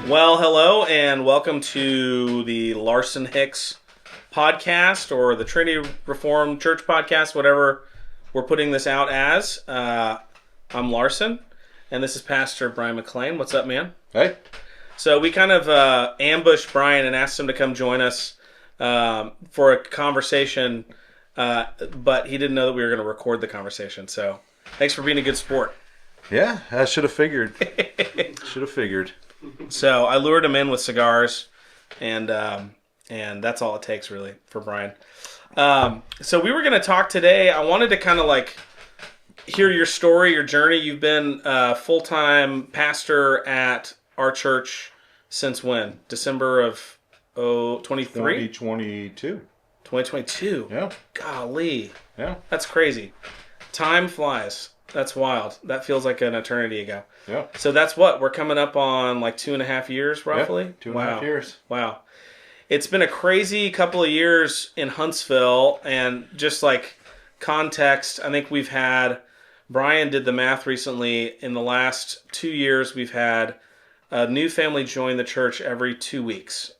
Well, hello and welcome to the Larson Hicks podcast or the Trinity Reformed Church podcast, whatever we're putting this out as. I'm Larson, and this is Pastor Brian McLain. What's up, man? Hey. So we kind of ambushed Brian and asked him to come join us for a conversation, but he didn't know that we were going to record the conversation. So thanks for being a good sport. Yeah, I should have figured. So I lured him in with cigars, and that's all it takes really for Brian. So we were going to talk today. I wanted to kind of like hear your story, your journey. You've been full-time pastor at our church since when? December of 23? 2022. 2022. Yeah. Golly. Yeah. That's crazy. Time flies. That's wild. That feels like an eternity ago. Yeah. So that's what? We're coming up on like 2.5 years, roughly? Yeah, 2.5 years. Wow. It's been a crazy couple of years in Huntsville, and just like context, I think we've had, Brian did the math recently, in the last 2 years we've had a new family join the church every 2 weeks.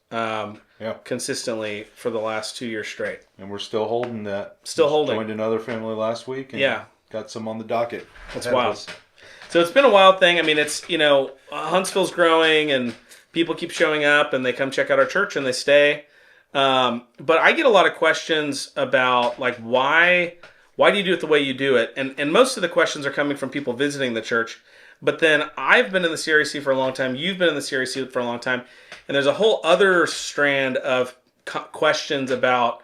Consistently for the last 2 years straight. And we're still holding that. Still holding. Joined another family last week and got some on the docket. That's wild. So it's been a wild thing. I mean, it's, Huntsville's growing and people keep showing up and they come check out our church and they stay. But I get a lot of questions about like, why do you do it the way you do it? And most of the questions are coming from people visiting the church. But then I've been in the CRC for a long time. You've been in the CRC for a long time. And there's a whole other strand of questions about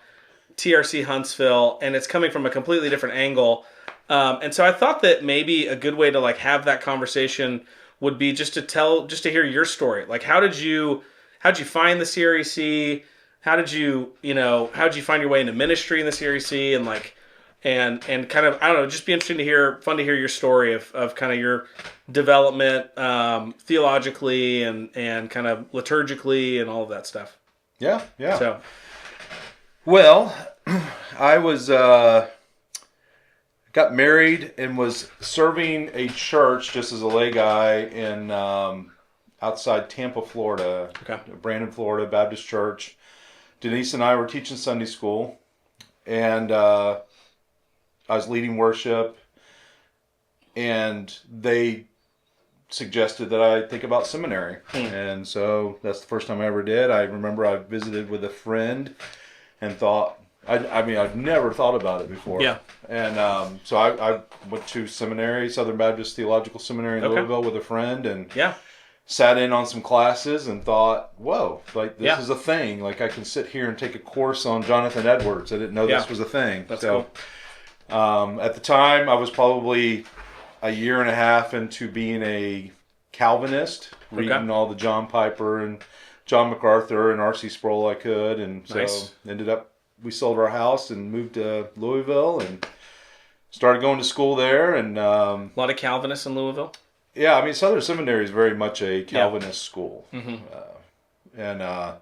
TRC Huntsville, and it's coming from a completely different angle. And so I thought that maybe a good way to like have that conversation would be just to hear your story. Like, how'd you find the CRC? How'd you find your way into ministry in the CRC? And like, and kind of, I don't know, just be interesting to hear, fun to hear your story of kind of your development, theologically and kind of liturgically and all of that stuff. Yeah. So, well, I was, got married and was serving a church just as a lay guy in outside Tampa, Florida. Okay. Brandon, Florida, Baptist Church. Denise and I were teaching Sunday school, and I was leading worship, and they suggested that I think about seminary. And so that's the first time I ever did. I remember I visited with a friend and thought, I've never thought about it before. Yeah. And so I went to seminary, Southern Baptist Theological Seminary in Louisville with a friend, and sat in on some classes and thought, whoa, like this is a thing. Like I can sit here and take a course on Jonathan Edwards. I didn't know this was a thing. That's cool. At the time, I was probably a year and a half into being a Calvinist, reading all the John Piper and John MacArthur and R.C. Sproul I could, and so ended up, we sold our house and moved to Louisville and started going to school there. And a lot of Calvinists in Louisville? Yeah, I mean, Southern Seminary is very much a Calvinist school. Mm-hmm.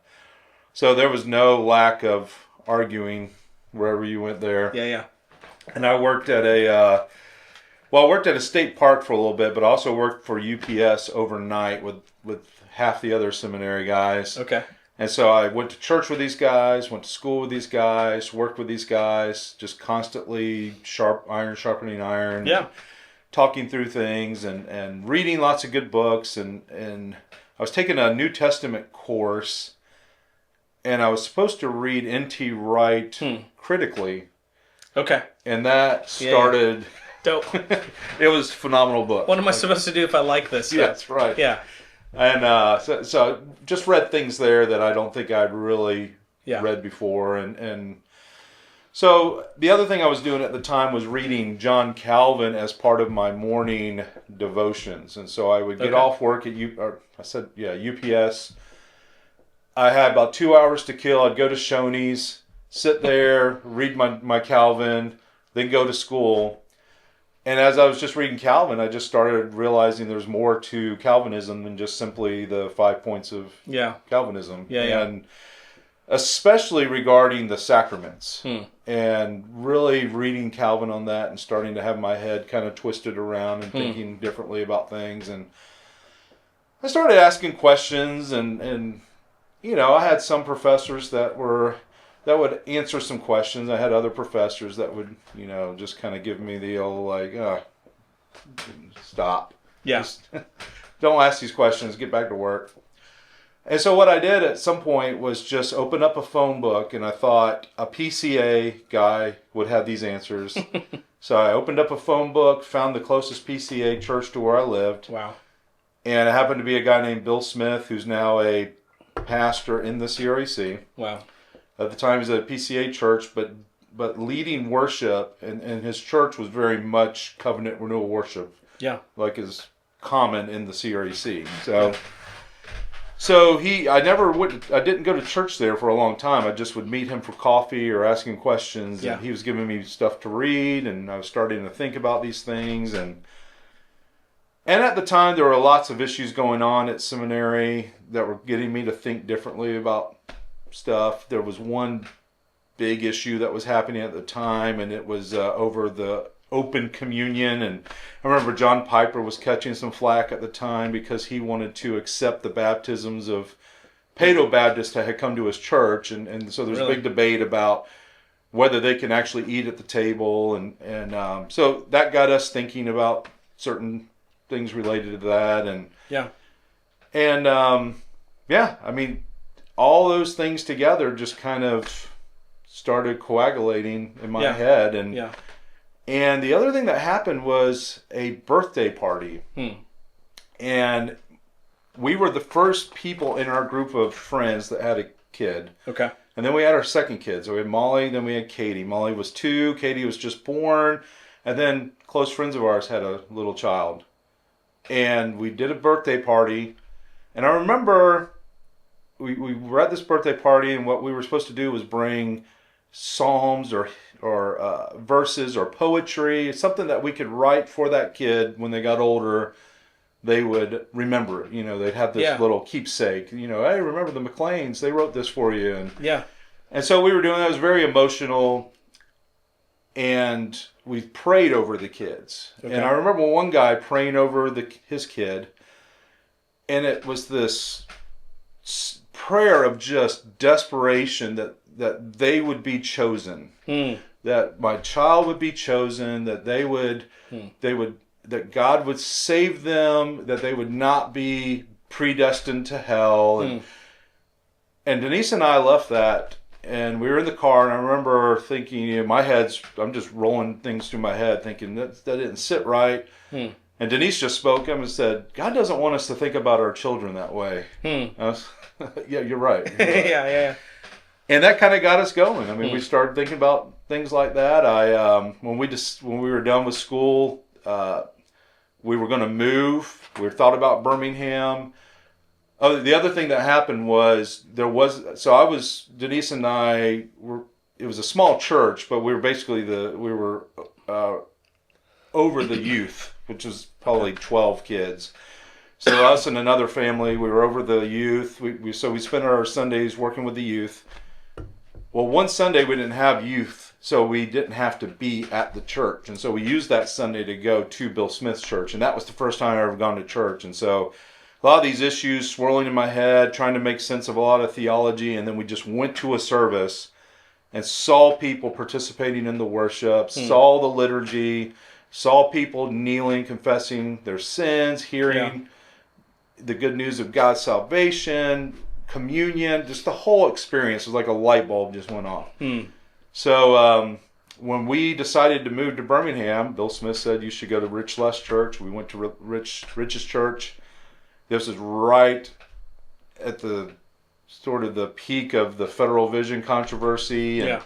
So there was no lack of arguing wherever you went there. Yeah. And I worked at I worked at a state park for a little bit, but also worked for UPS overnight with half the other seminary guys. Okay. And so I went to church with these guys, went to school with these guys, worked with these guys, just constantly iron sharpening iron. Yeah. Talking through things and reading lots of good books. And I was taking a New Testament course, and I was supposed to read N.T. Wright critically. Okay. And that started... Dope. It was a phenomenal book. What am I supposed to do if I like this stuff? Yes, right. Yeah. And so just read things there that I don't think I'd really read before. And so the other thing I was doing at the time was reading John Calvin as part of my morning devotions. And so I would get off work at UPS. I had about 2 hours to kill. I'd go to Shoney's, sit there, read my Calvin, then go to school. And as I was just reading Calvin, I just started realizing there's more to Calvinism than just simply the 5 points of Calvinism. And especially regarding the sacraments. And really reading Calvin on that and starting to have my head kind of twisted around and thinking differently about things. And I started asking questions, and I had some professors that would answer some questions. I had other professors that would, just kind of give me the old like, stop. Yeah. Just don't ask these questions. Get back to work. And so what I did at some point was just open up a phone book, and I thought a PCA guy would have these answers. So I opened up a phone book, found the closest PCA church to where I lived. Wow. And it happened to be a guy named Bill Smith, who's now a pastor in the CREC. Wow. At the time, he was at a PCA church, but leading worship, and his church was very much covenant renewal worship. Yeah. Like is common in the CREC. So I didn't go to church there for a long time. I just would meet him for coffee or ask him questions. Yeah. And he was giving me stuff to read, and I was starting to think about these things. And at the time, there were lots of issues going on at seminary that were getting me to think differently about stuff. There was one big issue that was happening at the time, and it was over the open communion. And I remember John Piper was catching some flack at the time because he wanted to accept the baptisms of Paedo-Baptists that had come to his church, and so there's a big debate about whether they can actually eat at the table, and so that got us thinking about certain things related to that, I mean, all those things together just kind of started coagulating in my head, and the other thing that happened was a birthday party. And we were the first people in our group of friends that had a kid. Okay. And then we had our second kid. So we had Molly, then we had Katie. Molly was 2, Katie was just born, and then close friends of ours had a little child. And we did a birthday party, and I remember we were at this birthday party, and what we were supposed to do was bring psalms or verses or poetry, something that we could write for that kid when they got older. They would remember it. They'd have this little keepsake. Hey, remember the McLains? They wrote this for you. And so we were doing that. It was very emotional, and we prayed over the kids. Okay. And I remember one guy praying over his kid, and it was this prayer of just desperation that they would be chosen, that my child would be chosen, that that God would save them, that they would not be predestined to hell. And Denise and I left that, and we were in the car, and I remember thinking, I'm just rolling things through my head, thinking that didn't sit right. And Denise just spoke up and said, God doesn't want us to think about our children that way. Yeah, you're right. Yeah. And that kind of got us going. I mean, we started thinking about things like that. When we were done with school, we were going to move. We thought about Birmingham. Oh, the other thing that happened was Denise and I were. It was a small church, but we were over the youth, which was probably 12 kids. So us and another family, we were over the youth. We spent our Sundays working with the youth. Well, one Sunday we didn't have youth, so we didn't have to be at the church. And so we used that Sunday to go to Bill Smith's church. And that was the first time I ever gone to church. And so a lot of these issues swirling in my head, trying to make sense of a lot of theology. And then we just went to a service and saw people participating in the worship, saw the liturgy, saw people kneeling, confessing their sins, hearing the good news of God's salvation, communion, just the whole experience was like a light bulb just went off. So when we decided to move to Birmingham, Bill Smith said you should go to Rich Les Church. We went to Rich's church. This is right at the sort of the peak of the Federal Vision controversy. And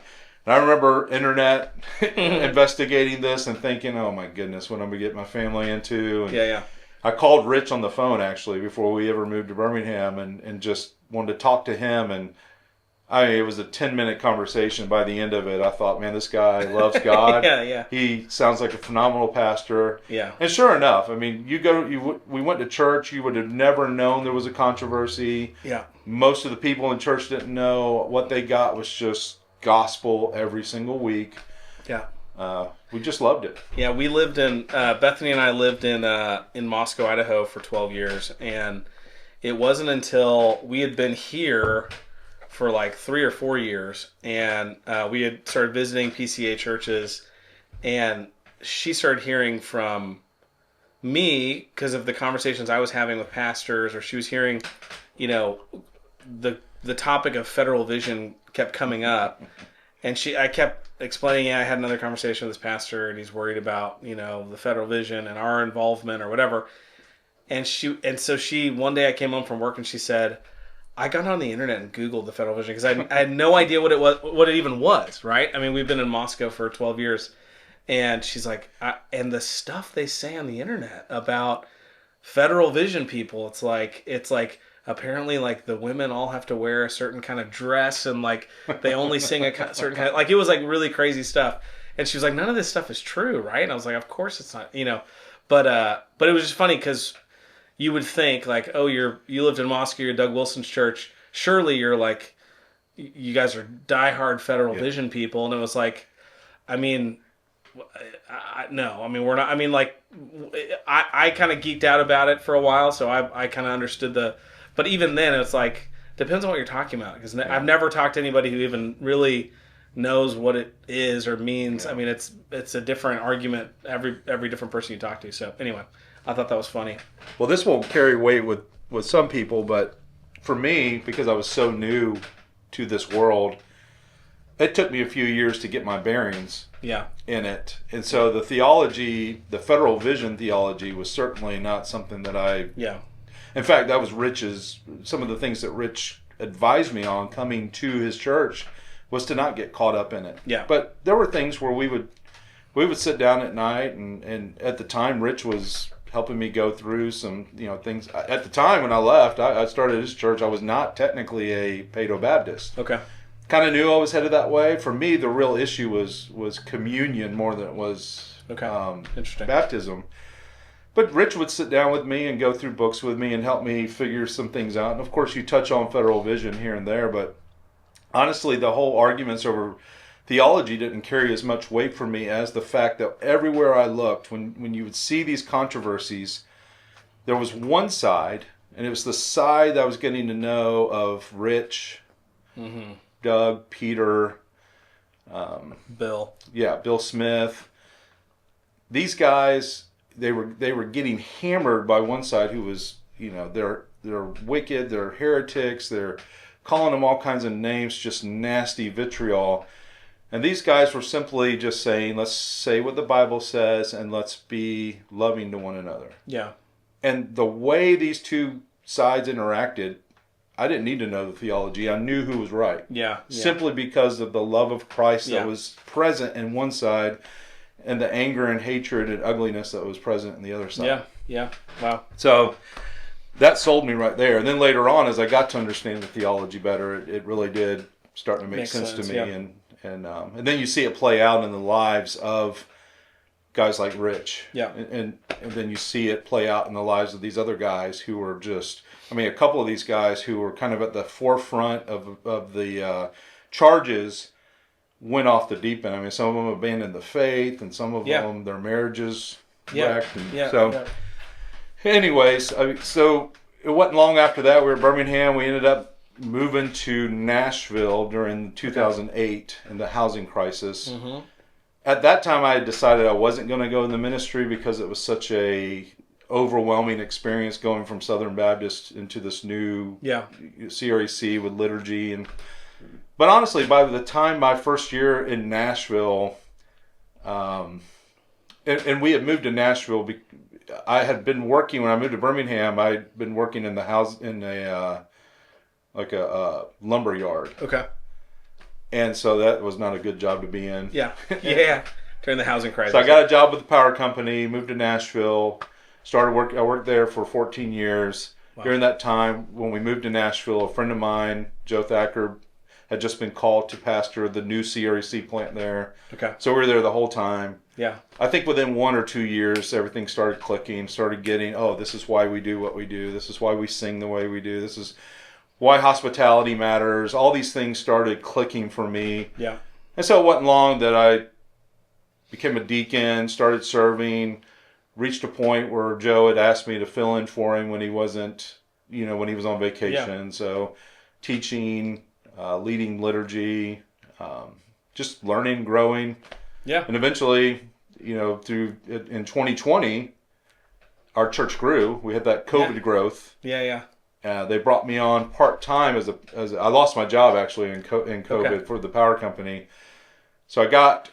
I remember internet investigating this and thinking, oh my goodness, what I'm going to get my family into. And I called Rich on the phone actually before we ever moved to Birmingham and just wanted to talk to him. And it was a 10-minute conversation. By the end of it, I thought, man, this guy loves God. He sounds like a phenomenal pastor. And sure enough, I mean, we went to church. You would have never known there was a controversy. Most of the people in church didn't know. What they got was just gospel every single week. We just loved it. We lived in Bethany and I lived in Moscow, Idaho for 12 years, and it wasn't until we had been here for like 3 or 4 years, and we had started visiting PCA churches, and she started hearing from me because of the conversations I was having with pastors, or she was hearing, the topic of federal vision kept coming up, and I kept explaining, I had another conversation with this pastor, and he's worried about the federal vision and our involvement or whatever, and so she one day I came home from work and she said, I got on the internet and Googled the federal vision because I had no idea what it was, what it even was, right? I mean, we've been in Moscow for 12 years. And she's like, and the stuff they say on the internet about federal vision people, it's like apparently like the women all have to wear a certain kind of dress, and like they only sing a certain kind of, like, it was like really crazy stuff. And she was like, none of this stuff is true, right? And I was like, of course it's not, but it was just funny because you would think like, oh, you lived in Moscow, you're Doug Wilson's church, surely you're like, you guys are diehard federal vision people. And it was like, I mean, no, I mean, we're not. I mean, like, I kind of geeked out about it for a while, so I kind of understood but even then, it's like, depends on what you're talking about, because I've never talked to anybody who even really knows what it is or means. I mean, it's a different argument every different person you talk to. So anyway, I thought that was funny. Well, this won't carry weight with some people, but for me, because I was so new to this world, it took me a few years to get my bearings in it. And so the theology, the federal vision theology, was certainly not something that I... Yeah. In fact, that was some of the things that Rich advised me on coming to his church was to not get caught up in it. Yeah. But there were things where we would sit down at night, and at the time, Rich was helping me go through some things. At the time when I left, I started his church. I was not technically a Paedo Baptist. Okay. Kind of knew I was headed that way. For me, the real issue was communion more than it was baptism. But Rich would sit down with me and go through books with me and help me figure some things out. And of course, you touch on federal vision here and there, but honestly, the whole arguments over theology didn't carry as much weight for me as the fact that everywhere I looked, when you would see these controversies, there was one side, and it was the side that I was getting to know of Rich, Doug, Peter, Bill. Yeah, Bill Smith. These guys, they were getting hammered by one side who was, they're wicked, they're heretics, they're calling them all kinds of names, just nasty vitriol. And these guys were simply just saying, let's say what the Bible says and let's be loving to one another. Yeah. And the way these two sides interacted, I didn't need to know the theology. I knew who was right. Yeah. Simply because of the love of Christ that was present in one side and the anger and hatred and ugliness that was present in the other side. Yeah. Yeah. Wow. So that sold me right there. And then later on, as I got to understand the theology better, it really did start to make sense to me. Yeah. And then you see it play out in the lives of guys like Rich. Yeah. And then you see it play out in the lives of these other guys who were just, a couple of these guys who were kind of at the forefront of the charges went off the deep end. Some of them abandoned the faith, and some of them, their marriages wrecked. Anyways, so it wasn't long after that. We were in Birmingham. We ended up moving to Nashville during 2008 and the housing crisis. Mm-hmm. At that time, I had decided I wasn't going to go in the ministry because it was such a overwhelming experience going from Southern Baptist into this new CREC with liturgy. But honestly, by the time my first year in Nashville, and we had moved to Nashville, I had been working when I moved to Birmingham. I'd been working in the house in a lumber yard. Okay. And so that was not a good job to be in. Yeah. Yeah. During the housing crisis. So I got a job with the power company, moved to Nashville, started work. I worked there for 14 years. Wow. During that time, when we moved to Nashville, a friend of mine, Joe Thacker, had just been called to pastor the new CREC plant there. Okay. So we were there the whole time. Yeah. I think within 1 or 2 years, everything started clicking, started getting, this is why we do what we do. This is why we sing the way we do. This is why hospitality matters. All these things started clicking for me. Yeah. And so it wasn't long that I became a deacon, started serving, reached a point where Joe had asked me to fill in for him when he wasn't when he was on vacation. So teaching, leading liturgy, just learning, growing. Yeah. And eventually, through in 2020, our church grew. We had that COVID growth. Yeah. They brought me on part-time as I lost my job actually in COVID for the power company. So I got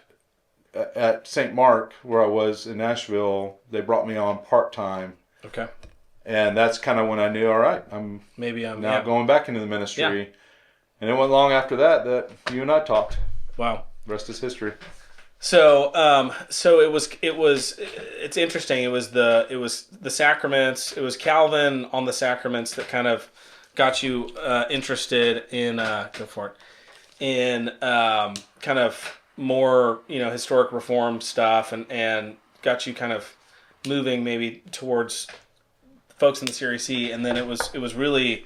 at St. Mark, where I was in Nashville, they brought me on part-time. Okay. And that's kind of when I knew, all right, I'm now going back into the ministry. Yeah. And it wasn't long after that you and I talked. Wow. The rest is history. So it's interesting. It was the sacraments. It was Calvin on the sacraments that kind of got you interested in kind of more historic reform stuff and got you kind of moving maybe towards folks in the Series C, and then it was really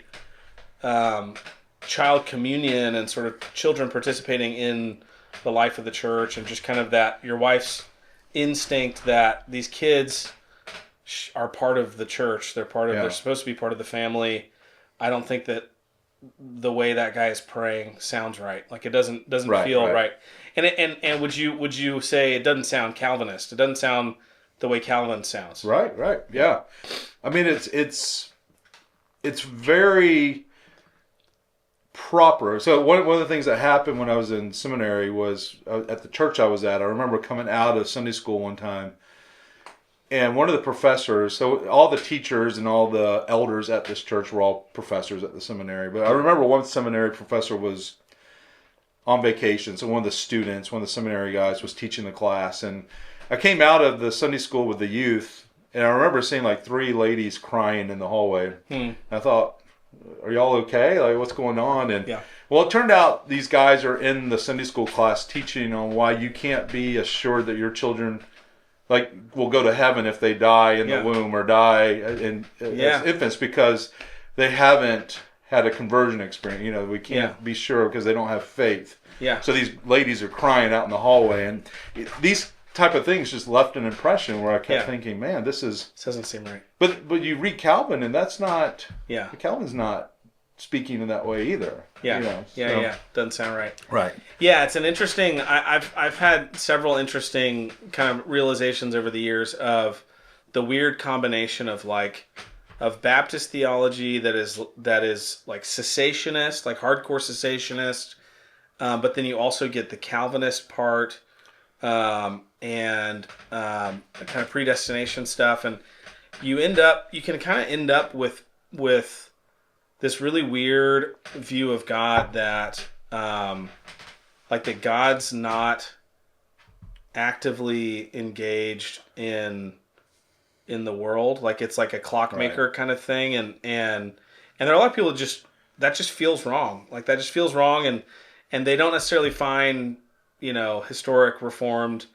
child communion and sort of children participating in the life of the church, and just kind of that your wife's instinct that these kids are part of the church. They're they're supposed to be part of the family. I don't think that the way that guy is praying sounds right. Like it doesn't feel right. And would you say it doesn't sound Calvinist? It doesn't sound the way Calvin sounds. Right. Yeah. I mean, it's very proper. So one of the things that happened when I was in seminary was at the church I was at. I remember coming out of Sunday school one time, and one of the professors. So all the teachers and all the elders at this church were all professors at the seminary. But I remember one seminary professor was on vacation. So one of the seminary guys, was teaching the class, and I came out of the Sunday school with the youth, and I remember seeing like 3 ladies crying in the hallway. I thought, are y'all okay? Like, what's going on? And well, it turned out these guys are in the Sunday school class teaching on why you can't be assured that your children will go to heaven if they die in the womb or die as infants, because they haven't had a conversion experience. We can't be sure because they don't have faith. So these ladies are crying out in the hallway, and these type of things just left an impression where I kept thinking, man, this doesn't seem right. But you read Calvin, and that's not. Calvin's not speaking in that way either. Doesn't sound right. Right. Yeah, it's an interesting. I've had several interesting kind of realizations over the years of the weird combination of Baptist theology that is like cessationist, like hardcore cessationist, but then you also get the Calvinist part. And kind of predestination stuff, and you can kind of end up with this really weird view of God that that God's not actively engaged in the world, like it's like a clockmaker kind of thing, and there are a lot of people that just feels wrong, like that just feels wrong, and they don't necessarily find historic reformed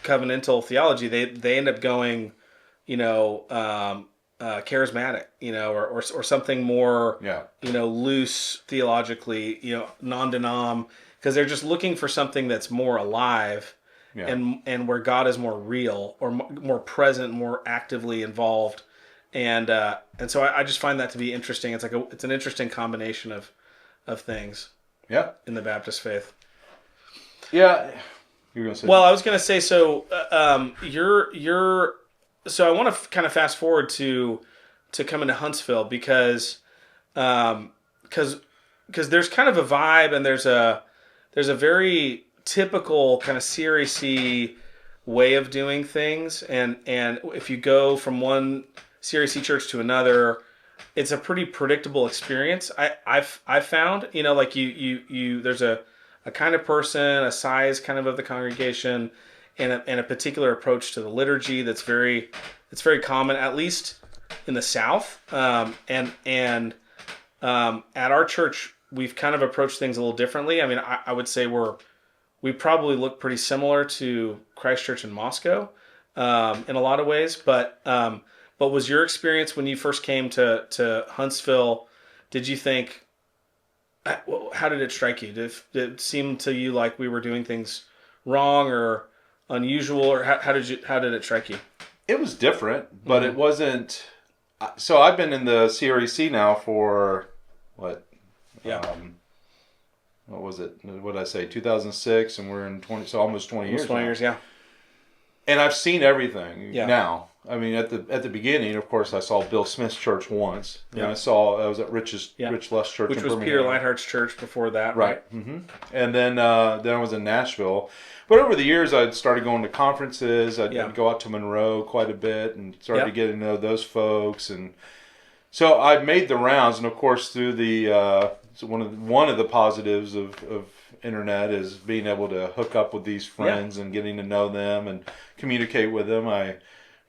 covenantal theology. They end up going charismatic, or something more loose theologically, non-denom, because they're just looking for something that's more alive and where God is more real or more present, more actively involved, and so I just find that to be interesting. It's it's an interesting combination of things in the Baptist faith. Yeah. You were gonna say I was going to say, so so I want to kind of fast forward to coming to Huntsville because there's kind of a vibe, and there's a very typical kind of Series C way of doing things, and if you go from one Series C church to another, it's a pretty predictable experience. I've found, you there's a kind of person, a size kind of the congregation, and a particular approach to the liturgy that's very common, at least in the South. And at our church, we've kind of approached things a little differently. I mean, I would say we probably look pretty similar to Christ Church in Moscow in a lot of ways. But was your experience when you first came to Huntsville? Did you think? How did it strike you? Did it seem to you like we were doing things wrong or unusual, or how did it strike you? It was different, but it wasn't So I've been in the CREC now for what? Yeah. What was it? What did I say? 2006, and we're in 20, so almost 20 years. 20 now. years, yeah. And I've seen everything Yeah. now. I mean, at the beginning, of course, I saw Bill Smith's church once. Yeah. And I was at Rich Luss Church, which in was Birmingham. Peter Lightheart's church before that, right? Mm-hmm. And then I was in Nashville. But over the years, I'd started going to conferences. I'd go out to Monroe quite a bit and started to get to know those folks. And so I made the rounds. And of course, through the one of the positives of internet is being able to hook up with these friends and getting to know them and communicate with them. I've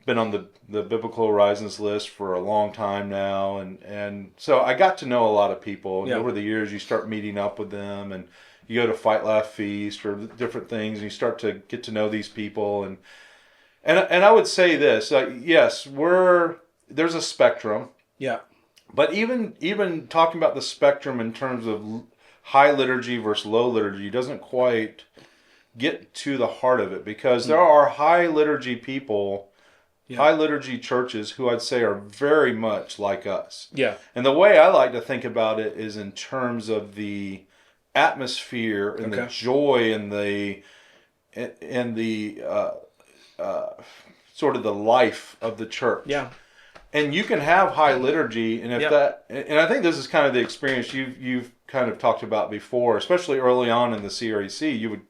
been on the Biblical Horizons list for a long time now, and so I got to know a lot of people. And over the years, you start meeting up with them, and you go to Fight Laugh Feast or different things, and you start to get to know these people. And I would say this: yes, there's a spectrum. Yeah. But even talking about the spectrum in terms of high liturgy versus low liturgy doesn't quite get to the heart of it, because there are high liturgy people, high liturgy churches who I'd say are very much like us. Yeah. And the way I like to think about it is in terms of the atmosphere and the joy and the sort of the life of the church. Yeah. And you can have high liturgy, and and I think this is kind of the experience you've kind of talked about before, especially early on in the CREC. You would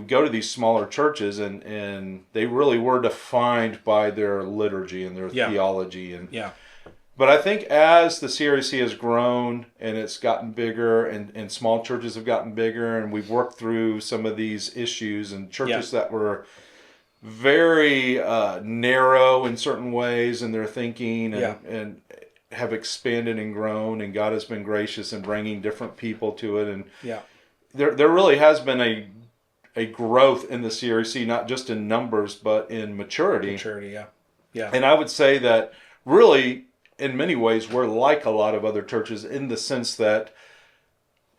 go to these smaller churches, and they really were defined by their liturgy and their theology. But I think as the CREC has grown and it's gotten bigger, and small churches have gotten bigger, and we've worked through some of these issues, and churches that were very narrow in certain ways in their thinking, and have expanded and grown, and God has been gracious in bringing different people to it, and there really has been a growth in the CRC, not just in numbers but in maturity. And I would say that really in many ways we're like a lot of other churches in the sense that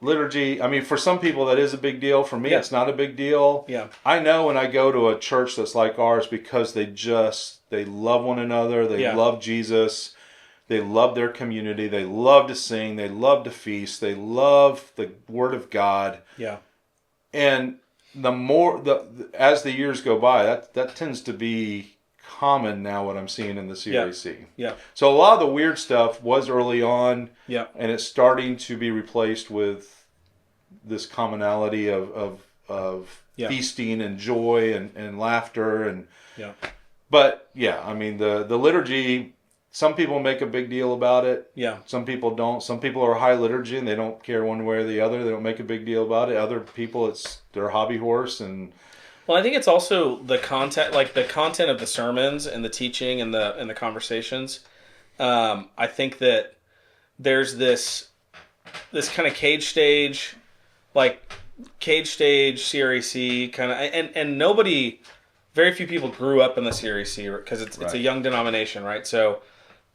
liturgy, I mean, for some people that is a big deal. For me, it's not a big deal. I know when I go to a church that's like ours, because they love one another, they love Jesus, they love their community, they love to sing, they love to feast, they love the Word of God. And the more as the years go by, that tends to be common now, what I'm seeing in the CRC. So a lot of the weird stuff was early on, and it's starting to be replaced with this commonality of feasting and joy and laughter and But I mean the liturgy. Some people make a big deal about it. Some people don't. Some people are high liturgy and they don't care one way or the other. They don't make a big deal about it. Other people, it's their hobby horse. And well, I think it's also the content, like the content of the sermons and the teaching and the conversations. I think that there's this kind of cage stage CREC kind of, and very few people grew up in the CREC because it's a young denomination, right? So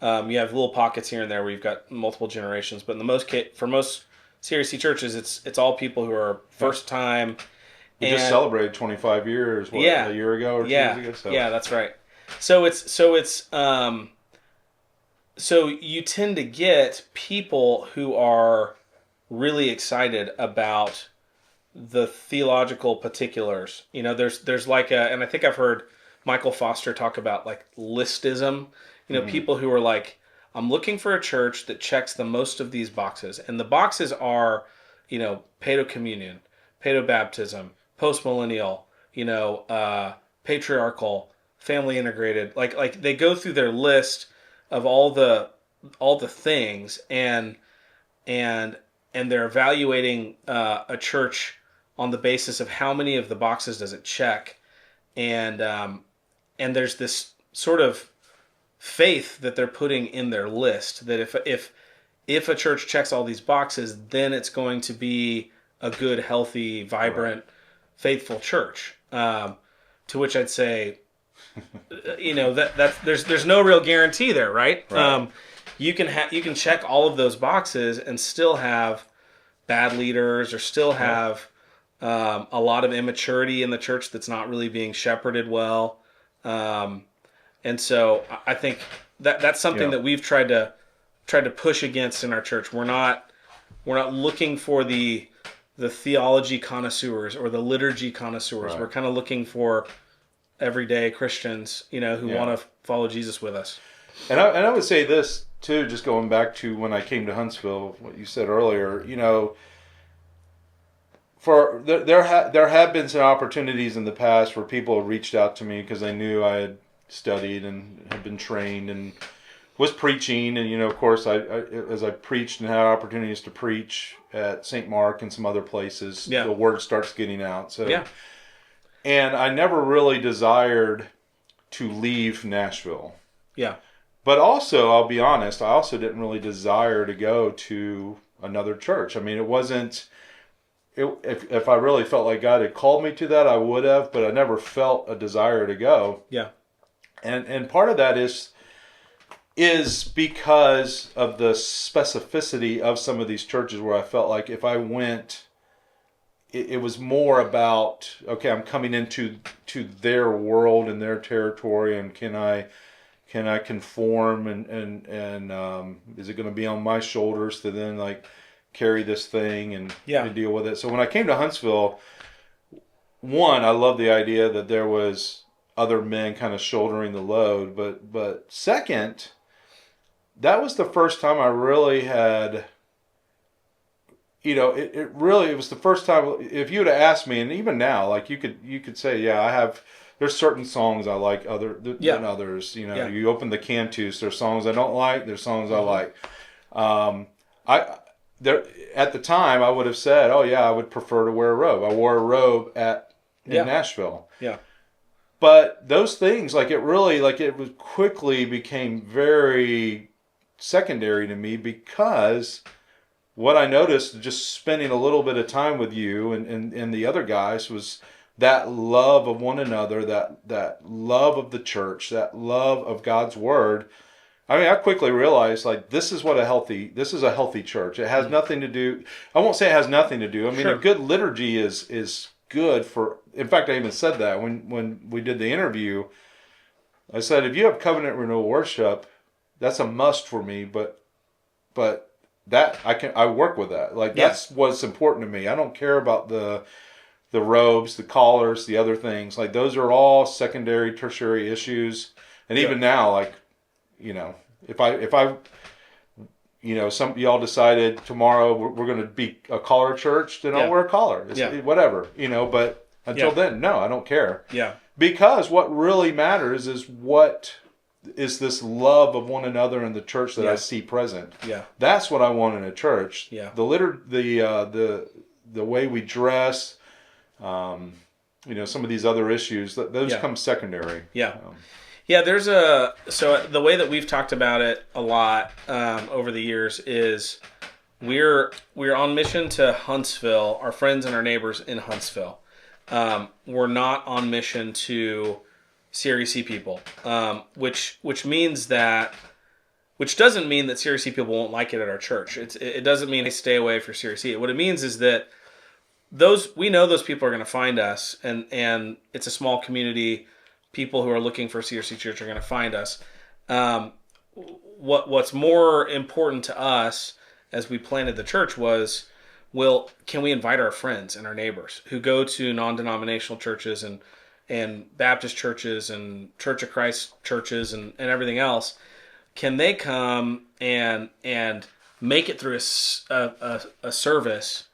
you have little pockets here and there where you've got multiple generations, but for most CREC churches, it's all people who are first time. We just celebrated 25 years, a year ago or 2 years ago? So. Yeah, that's right. So so you tend to get people who are really excited about the theological particulars. You know, there's like and I think I've heard Michael Foster talk about like listism. You know, people who are like, I'm looking for a church that checks the most of these boxes. And the boxes are, you know, paedo-communion, paedo-baptism, post-millennial, you know, patriarchal, family integrated. Like they go through their list of all the things, and they're evaluating a church on the basis of how many of the boxes does it check, and there's this sort of faith that they're putting in their list that if a church checks all these boxes, then it's going to be a good, healthy, vibrant, faithful church. To which I'd say, you know, that there's no real guarantee there, right? You can check all of those boxes and still have bad leaders, or still have a lot of immaturity in the church that's not really being shepherded well. And so I think that's something that we've tried to push against in our church. We're not looking for the theology connoisseurs or the liturgy connoisseurs. Right. We're kind of looking for everyday Christians, who want to follow Jesus with us. And I would say this too, just going back to when I came to Huntsville, what you said earlier, there have been some opportunities in the past where people have reached out to me because they knew I had studied and had been trained and was preaching, and of course as I preached and had opportunities to preach at St. Mark and some other places, the word starts getting out. So and I never really desired to leave Nashville. Yeah. But also, I'll be honest, I also didn't really desire to go to another church. I mean, it wasn't. If I really felt like God had called me to that, I would have, but I never felt a desire to go. Yeah. And part of that is because of the specificity of some of these churches where I felt like if I went, it was more about, okay, I'm coming into their world and their territory, and can I conform and is it going to be on my shoulders to then like carry this thing and to deal with it. So when I came to Huntsville, one, I love the idea that there was other men kind of shouldering the load, but second, that was the first time I really had, it was the first time. If you would have asked me, and even now, like you could say, there's certain songs I like than others. You open the Cantus, there's songs I don't like, there's songs I like. At the time, I would have said, I would prefer to wear a robe. I wore a robe in Nashville. Yeah. But those things, it quickly became very secondary to me, because what I noticed just spending a little bit of time with you and the other guys was that love of one another, that love of the church, that love of God's word. I mean, I quickly realized, this is a healthy church. It has nothing to do, I won't say it has nothing to do. I mean, a good liturgy is good for, in fact, I even said that when we did the interview. I said, if you have covenant renewal worship, that's a must for me, but that I work with that. That's what's important to me. I don't care about the robes, the collars, the other things. Those are all secondary, tertiary issues. And even now, if I some of y'all decided tomorrow we're going to be a collar church, then I'll wear a collar. Whatever, but until then, no, I don't care. Yeah. Because what really matters is this love of one another in the church that I see present. Yeah. That's what I want in a church. Yeah. The way we dress, some of these other issues, those come secondary. Yeah. There's so the way that we've talked about it a lot over the years is we're on mission to Huntsville, our friends and our neighbors in Huntsville. We're not on mission to CREC people, which doesn't mean that CREC people won't like it at our church. It doesn't mean they stay away for CREC. What it means is that we know those people are going to find us, and it's a small community. People who are looking for a CRC church are going to find us. What's more important to us as we planted the church was, can we invite our friends and our neighbors who go to non-denominational churches and Baptist churches and Church of Christ churches and everything else? Can they come and make it through a service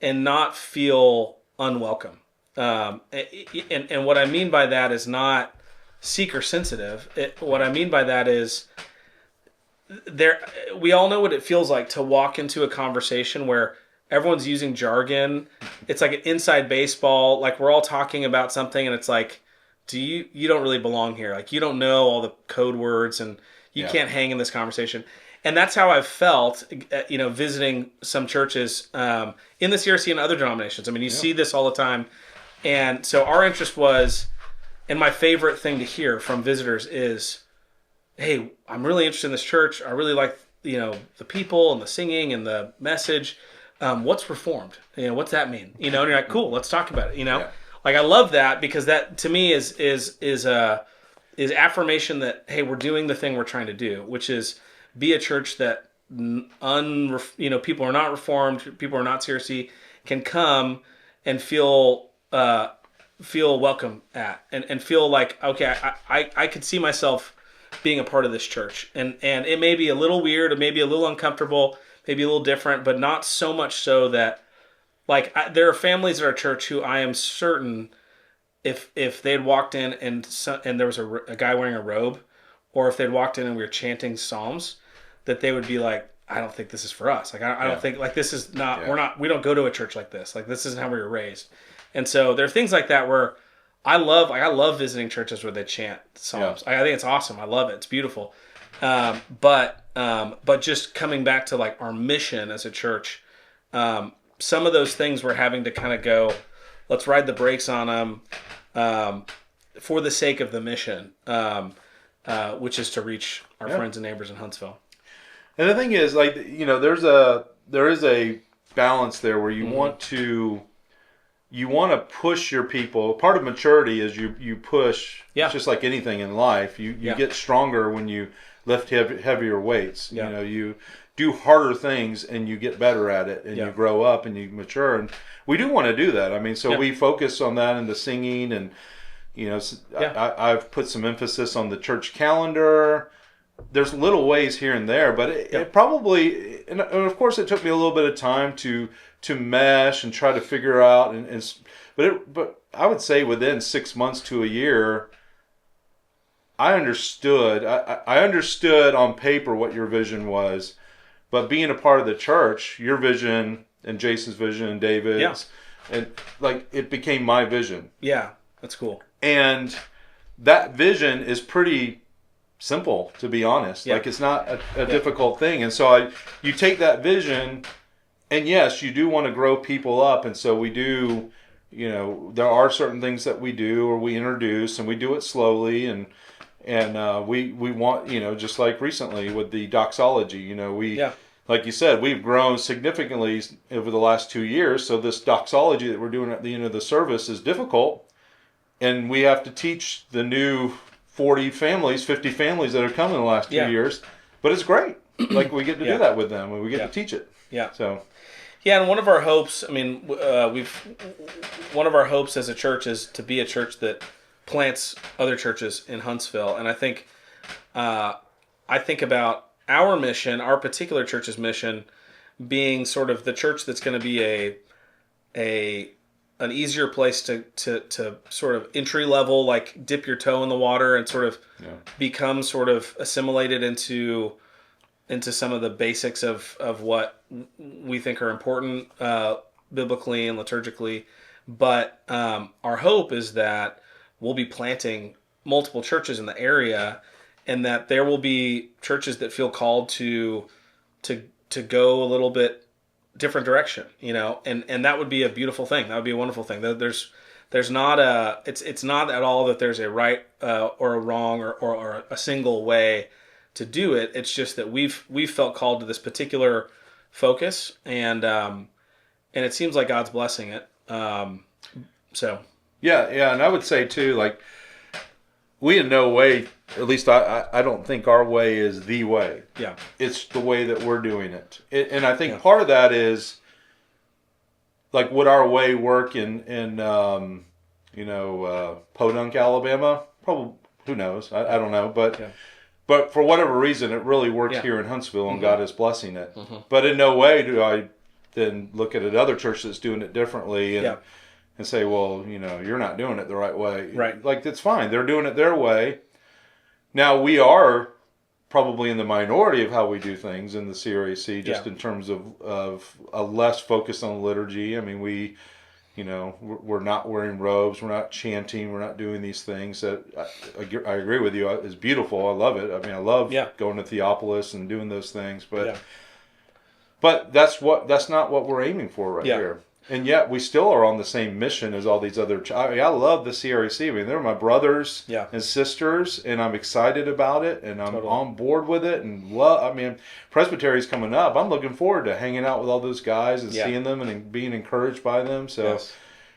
and not feel unwelcome? And what I mean by that is not seeker sensitive. What I mean by that is we all know what it feels like to walk into a conversation where everyone's using jargon. It's like an inside baseball. We're all talking about something and it's like, you don't really belong here. You don't know all the code words and you can't hang in this conversation. And that's how I've felt, visiting some churches in the CRC and other denominations. I mean, you see this all the time. And so our interest was, and my favorite thing to hear from visitors is, hey, I'm really interested in this church. I really like, the people and the singing and the message. What's Reformed? What's that mean? And you're like, cool, let's talk about it. I love that, because that to me is is affirmation that, hey, we're doing the thing we're trying to do, which is be a church that people are not reformed, people are not CRC, can come and feel welcome at, and feel like, okay, I could see myself being a part of this church, and it may be a little weird, it may be a little uncomfortable, maybe a little different, but not so much so that, like, there are families at our church who I am certain, if they'd walked in and there was a guy wearing a robe, or if they'd walked in and we were chanting psalms, that they would be like, I don't think this is for us. Like, I don't think, like, this is not, we don't go to a church like this. Like, this isn't how we were raised. And so there are things like that where I love visiting churches where they chant psalms. I think it's awesome. I love it. It's beautiful. But just coming back to, like, our mission as a church, some of those things we're having to kind of go, let's ride the brakes on them for the sake of the mission, which is to reach our friends and neighbors in Huntsville. And the thing is, like, there is a balance there where you want to push your people. Part of maturity is you push. It's just like anything in life. You get stronger when you lift heavier weights. Yeah. You do harder things and you get better at it, and you grow up and you mature. And we do want to do that. I mean, so we focus on that in the singing, and I've put some emphasis on the church calendar. There's little ways here and there, but it probably, and of course, it took me a little bit of time to mesh and try to figure out, but I would say within 6 months to a year, I understood. I understood on paper what your vision was, but being a part of the church, your vision and Jason's vision and David's, and, like, it became my vision. Yeah, that's cool. And that vision is pretty simple, to be honest. Like, it's not a difficult thing. And so you take that vision, and yes, you do want to grow people up. And so we do, there are certain things that we do or we introduce, and we do it slowly. And we want, just like recently with the doxology, like you said, we've grown significantly over the last 2 years. So this doxology that we're doing at the end of the service is difficult. And we have to teach the new 50 families that have come in the last 2 years. But it's great. Like, we get to do that with them, and we get to teach it. Yeah. So. Yeah, and one of our hopes, one of our hopes as a church is to be a church that plants other churches in Huntsville. And I think about our mission, our particular church's mission, being sort of the church that's going to be an easier place to sort of entry level, like, dip your toe in the water and sort of become sort of assimilated into some of the basics of what we think are important biblically and liturgically. But our hope is that we'll be planting multiple churches in the area, and that there will be churches that feel called to go a little bit different direction, and that would be a beautiful thing. That would be a wonderful thing. There's not it's not at all that there's a right or a wrong or a single way to do it. It's just that we've felt called to this particular focus, and it seems like God's blessing it. So and I would say too, like, we in no way, at least I don't think our way is the way. Yeah. It's the way that we're doing it. And I think part of that is, like, would our way work in Podunk, Alabama? Probably, who knows? I don't know. But for whatever reason, it really works here in Huntsville, and God is blessing it. Mm-hmm. But in no way do I then look at another church that's doing it differently and say, well, you're not doing it the right way. Right. Like, that's fine. They're doing it their way. Now, we are probably in the minority of how we do things in the CRAC, just in terms of a less focus on liturgy. I mean, we're not wearing robes, we're not chanting, we're not doing these things that I agree with you, is beautiful. I love it. I mean, I love going to Theopolis and doing those things, but that's not what we're aiming for right here. And yet we still are on the same mission as all these other. I love the CRAC. I mean, they're my brothers and sisters, and I'm excited about it, and I'm on board with it. And Presbytery's coming up. I'm looking forward to hanging out with all those guys and seeing them and being encouraged by them. So,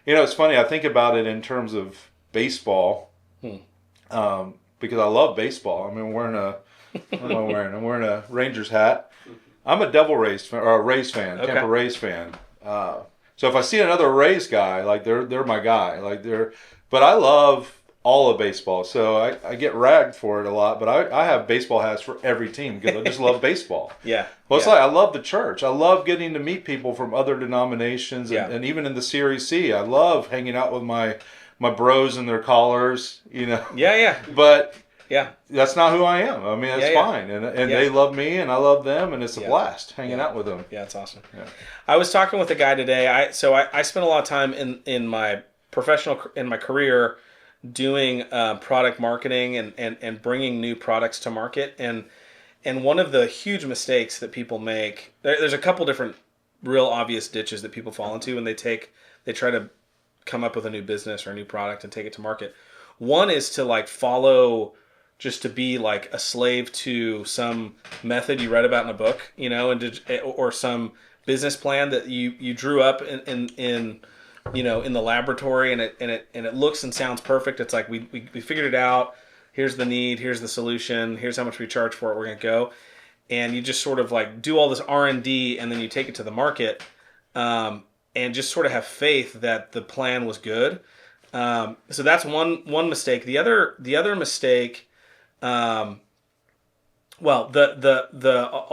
it's funny. I think about it in terms of baseball. because I love baseball. I mean, I'm wearing a what am I wearing? I'm wearing a Rangers hat. I'm a Devil Rays fan, or a Rays fan, Okay. Tampa Rays fan. So if I see another Rays guy, like they're my guy. But I love all of baseball, so I get ragged for it a lot. But I have baseball hats for every team because I just love baseball. Yeah. Well, it's like I love the church. I love getting to meet people from other denominations, and even in the Series C, I love hanging out with my bros in their collars. Yeah. But yeah, that's not who I am. I mean, that's fine, and they love me, and I love them, and it's a blast hanging out with them. Yeah, it's awesome. Yeah. I was talking with a guy today. I spent a lot of time in my my career doing product marketing and bringing new products to market, and one of the huge mistakes that people make, there's a couple different real obvious ditches that people fall into when they try to come up with a new business or a new product and take it to market. One is to like follow, just to be like a slave to some method you read about in a book, or some business plan that you drew up in the laboratory, and it looks and sounds perfect. It's like we figured it out. Here's the need. Here's the solution. Here's how much we charge for it. We're gonna go, and you just sort of like do all this R&D, and then you take it to the market, and just sort of have faith that the plan was good. So that's one mistake. The other mistake. I'll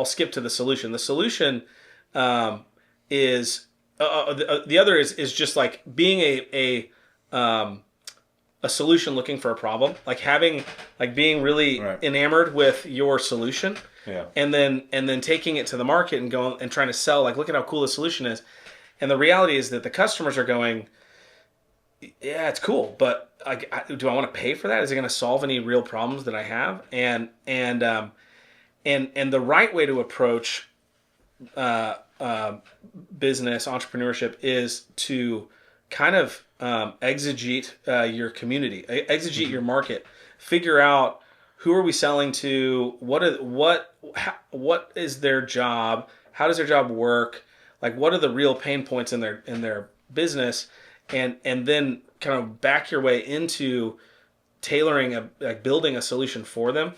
skip to the solution. The solution is the other is just like being a solution looking for a problem, being really enamored with your solution, and then taking it to the market and going and trying to sell, like, look at how cool the solution is. And the reality is that the customers are going, yeah, it's cool, but do I want to pay for that? Is it going to solve any real problems that I have? And the right way to approach business entrepreneurship is to kind of exegete your community, exegete your market, figure out who are we selling to, what is their job, how does their job work, like what are the real pain points in their business, and then kind of back your way into tailoring building a solution for them.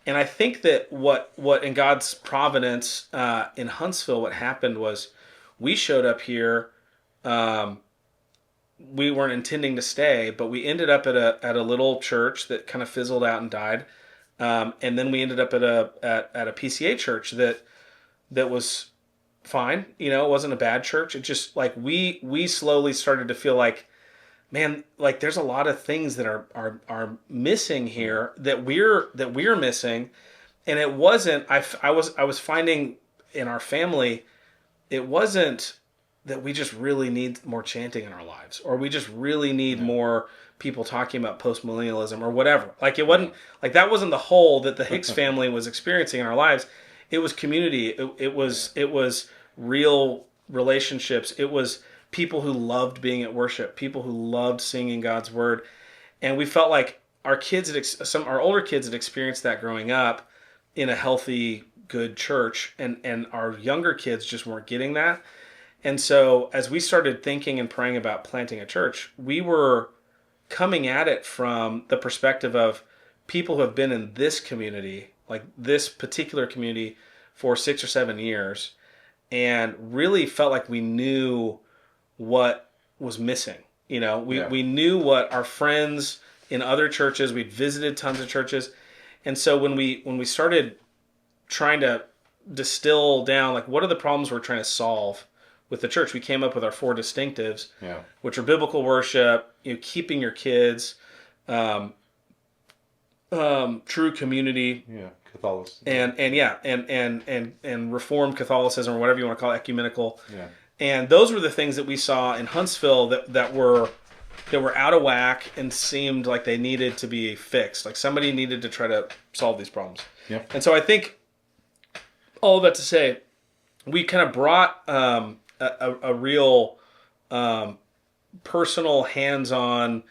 And I think that what in God's providence in Huntsville, what happened was we showed up here. We weren't intending to stay, but we ended up at a little church that kind of fizzled out and died. And then we ended up at a PCA church that was fine. It wasn't a bad church. It just like we slowly started to feel like, man, like there's a lot of things that are missing here that we're missing. And it wasn't, I was finding in our family, it wasn't that we just really need more chanting in our lives, or we just really need more people talking about post-millennialism or whatever. Like it wasn't like that wasn't the hole that the Hicks family was experiencing in our lives. It was community. It was real relationships. It was people who loved being at worship, people who loved singing God's word. And we felt like our older kids had experienced that growing up in a healthy, good church, and our younger kids just weren't getting that. And so as we started thinking and praying about planting a church, we were coming at it from the perspective of people who have been in this community, like this particular community, for 6 or 7 years, and really felt like we knew what was missing. We knew what our friends in other churches, we'd visited tons of churches. And so when we started trying to distill down, like, what are the problems we're trying to solve with the church, we came up with our 4 distinctives, which are biblical worship, keeping your kids, true community, Catholicism, and Reformed Catholicism, or whatever you want to call it, ecumenical. And those were the things that we saw in Huntsville that were out of whack and seemed like they needed to be fixed. Like somebody needed to try to solve these problems. And so I think all of that to say, we kind of brought a real personal, hands-on,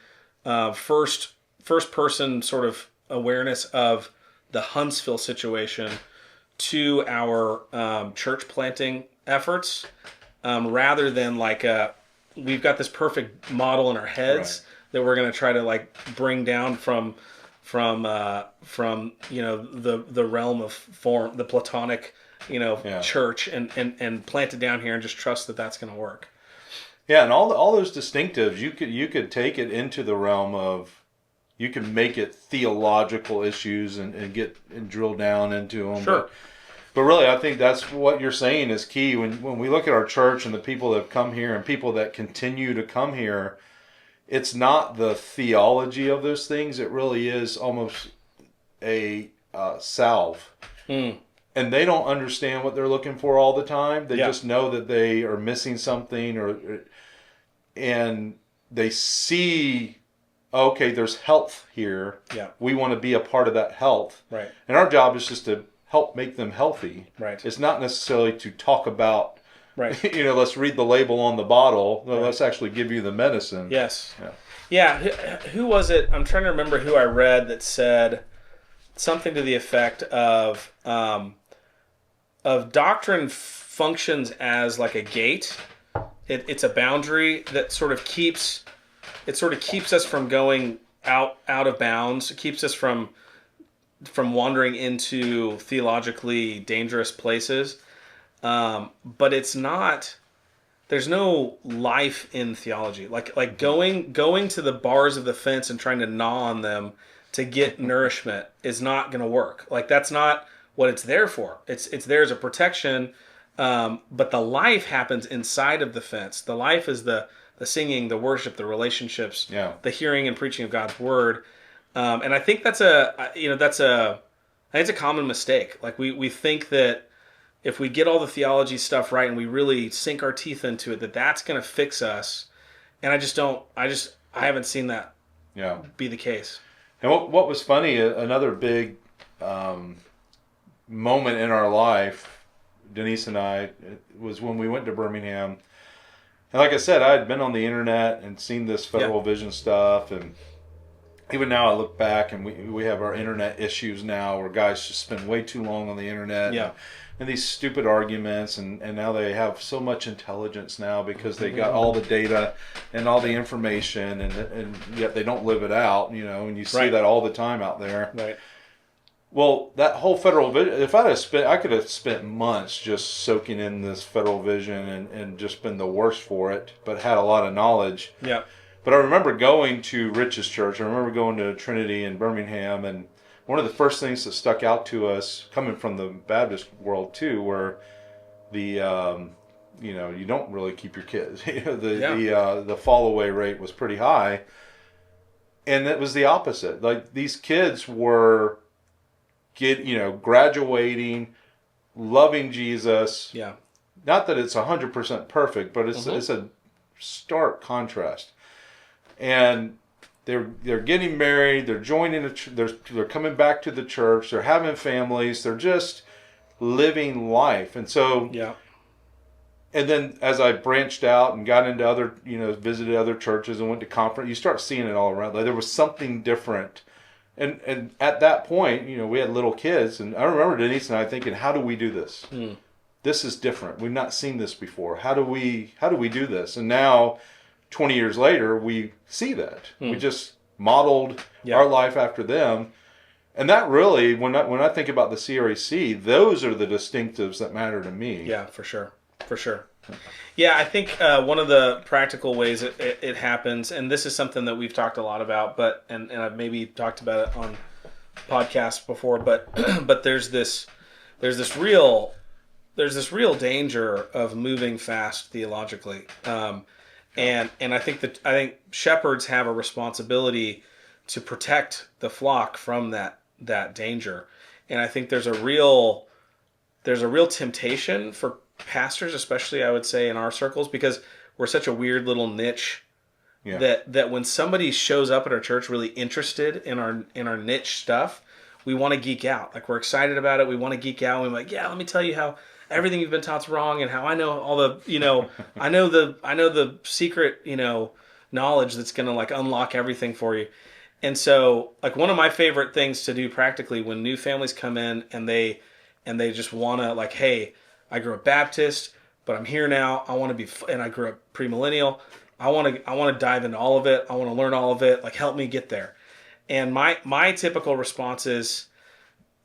first person sort of awareness of the Huntsville situation to our church planting efforts, rather than like we've got this perfect model in our heads that we're going to try to like bring down from the realm of form, the Platonic church, and plant it down here and just trust that that's going to work. Yeah, and all those distinctives, you could take it into the realm of, you can make it theological issues and drill down into them. Sure. But really, I think that's what you're saying is key. When we look at our church and the people that have come here and people that continue to come here, it's not the theology of those things. It really is almost a salve. Mm. And they don't understand what they're looking for all the time. They Yeah. just know that they are missing something, and they see, okay, there's health here. Yeah. We want to be a part of that health. Right. And our job is just to help make them healthy. Right. It's not necessarily to talk about, right. Let's read the label on the bottle. No, right. Let's actually give you the medicine. Yes. Yeah. Who was it? I'm trying to remember who I read that said something to the effect of doctrine functions as like a gate. It's a boundary that sort of keeps us from going out of bounds. It keeps us from wandering into theologically dangerous places. But it's not. There's no life in theology. Like going to the bars of the fence and trying to gnaw on them to get nourishment is not going to work. Like that's not what it's there for. It's there as a protection. But the life happens inside of the fence. The life is the singing, the worship, the relationships, the hearing and preaching of God's word. And I think that's a common mistake. Like we think that if we get all the theology stuff right and we really sink our teeth into it, that's going to fix us. And I haven't seen that be the case. And what was funny, another big moment in our life, Denise and I, was when we went to Birmingham. And like I said, I had been on the internet and seen this Federal Vision stuff, and even now I look back and we have our internet issues now where guys just spend way too long on the internet and these stupid arguments, and now they have so much intelligence now because they got all the data and all the information, and yet they don't live it out, and you see that all the time out there. Right. Well, that whole Federal Vision, I could have spent months just soaking in this Federal Vision and just been the worst for it, but had a lot of knowledge. Yeah. But I remember going to Rich's church. I remember going to Trinity in Birmingham, and one of the first things that stuck out to us, coming from the Baptist world too, were the you don't really keep your kids. The fall away rate was pretty high, and it was the opposite. Like these kids were graduating, loving Jesus. Yeah. Not that it's 100% perfect, but it's a stark contrast. And they're getting married. They're joining they're coming back to the church. They're having families. They're just living life. And so And then as I branched out and got into other, visited other churches and went to conference, you start seeing it all around. Like there was something different. And at that point, we had little kids, and I remember Denise and I thinking, how do we do this? This is different. We've not seen this before. How do we do this? And now, 20 years later, we see that. We just modeled our life after them. And that really, when I think about the CREC, those are the distinctives that matter to me. Yeah, for sure. For sure. Yeah, I think one of the practical ways it happens, and this is something that we've talked a lot about, and I've maybe talked about it on podcasts before, but there's this real danger of moving fast theologically, and I think shepherds have a responsibility to protect the flock from that danger, and I think there's a real temptation for pastors, especially I would say in our circles, because we're such a weird little niche that when somebody shows up at our church really interested in our niche stuff, we want to geek out. Like we're excited about it. We want to geek out. And we're like, let me tell you how everything you've been taught's wrong and how I know all the, I know the secret, knowledge that's going to like unlock everything for you. And so like one of my favorite things to do practically when new families come in and they just want to like, hey, I grew up Baptist, but I'm here now. I want to be, and I grew up premillennial. I want to dive into all of it. I want to learn all of it. Like, help me get there. And my typical response is,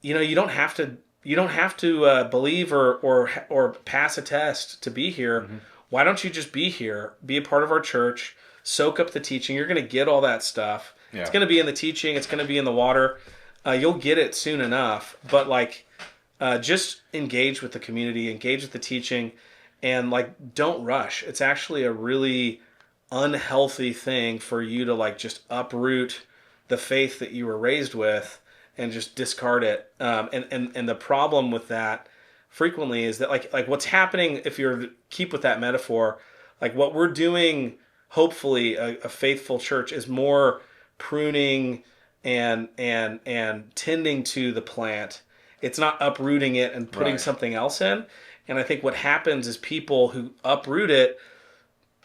you don't have to believe or pass a test to be here. Mm-hmm. Why don't you just be here, be a part of our church, soak up the teaching? You're going to get all that stuff. Yeah. It's going to be in the teaching. It's going to be in the water. You'll get it soon enough. But just engage with the community, engage with the teaching, and don't rush. It's actually a really unhealthy thing for you to just uproot the faith that you were raised with and just discard it. And the problem with that frequently is that like what's happening, if you're keep with that metaphor, what we're doing, hopefully a faithful church is more pruning and tending to the plant. It's not uprooting it and putting something else in. And I think what happens is people who uproot it,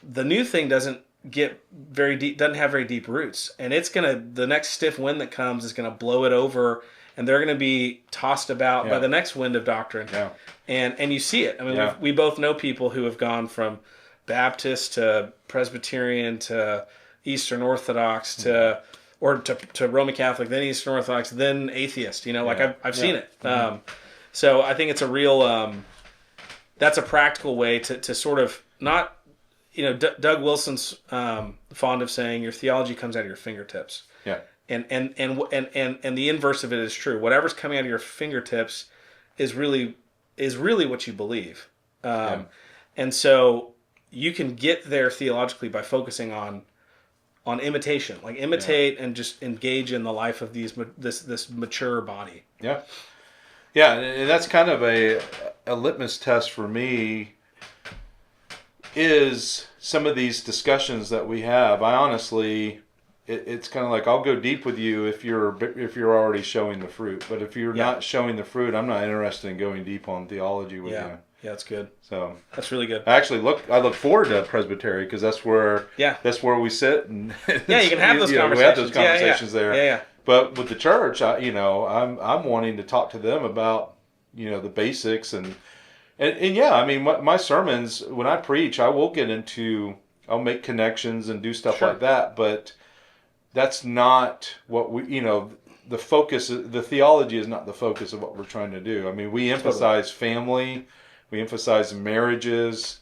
the new thing doesn't get very deep, doesn't have very deep roots, and the next stiff wind that comes is gonna blow it over, and they're gonna be tossed about by the next wind of doctrine. Yeah. And you see it. I mean, we both know people who have gone from Baptist to Presbyterian to Eastern Orthodox to Roman Catholic, then Eastern Orthodox, then atheist. I've seen it. Mm-hmm. So I think it's a real that's a practical way to sort of not. Doug Wilson's fond of saying your theology comes out of your fingertips. Yeah. And the inverse of it is true. Whatever's coming out of your fingertips is really what you believe. And so you can get there theologically by focusing on imitation, imitate and just engage in the life of this mature body. Yeah. Yeah, and that's kind of a litmus test for me. Is some of these discussions that we have. I honestly, it's kind of like I'll go deep with you if you're already showing the fruit. But if you're not showing the fruit, I'm not interested in going deep on theology with you. Yeah, that's good. So that's really good. I look forward to Presbytery because that's where we sit and you can have those conversations. We have those conversations there. Yeah. But with the church, I'm wanting to talk to them about the basics and yeah, I mean, my sermons, when I preach, I'll make connections and do stuff like that, but that's not what the focus, the theology is not the focus of what we're trying to do. I mean, we emphasize family, we emphasize marriages.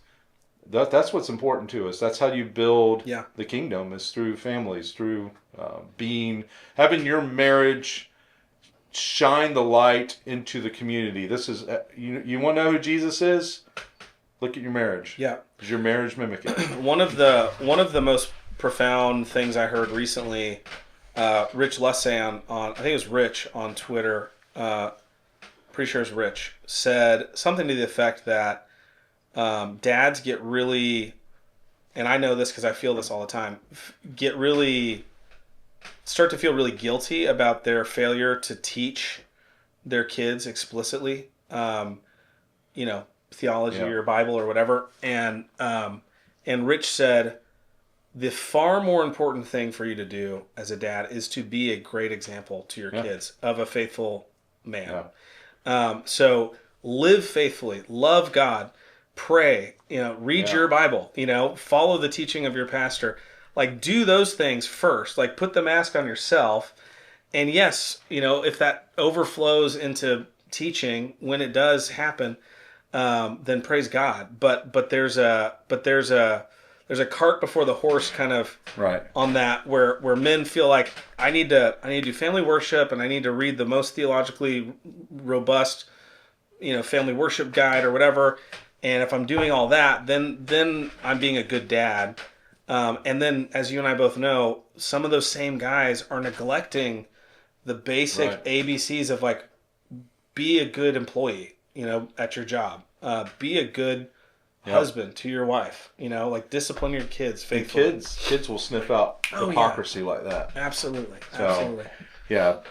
That's what's important to us. That's how you build the kingdom, is through families, through having your marriage shine the light into the community. This is you want to know who Jesus is? Look at your marriage. Yeah, does your marriage mimic it? One of the most profound things I heard recently, Rich Lussan on I think it was Rich on Twitter. Pretty sure it's Rich said something to the effect that dads get really, and I know this because I feel this all the time, start to feel really guilty about their failure to teach their kids explicitly, theology or Bible or whatever. And Rich said, the far more important thing for you to do as a dad is to be a great example to your kids of a faithful man. Yeah. So live faithfully, love God, pray, read your Bible, follow the teaching of your pastor. Do those things first. Put the mask on yourself. And yes, if that overflows into teaching, when it does happen, then praise God. But there's a cart before the horse kind of on that where men feel like I need to do family worship and I need to read the most theologically robust, family worship guide or whatever. And if I'm doing all that, then I'm being a good dad. And then, as you and I both know, some of those same guys are neglecting the basic ABCs of be a good employee, at your job. Be a good husband to your wife. Discipline your kids faithfully. And kids will sniff out hypocrisy like that. Absolutely, so, absolutely. Yeah,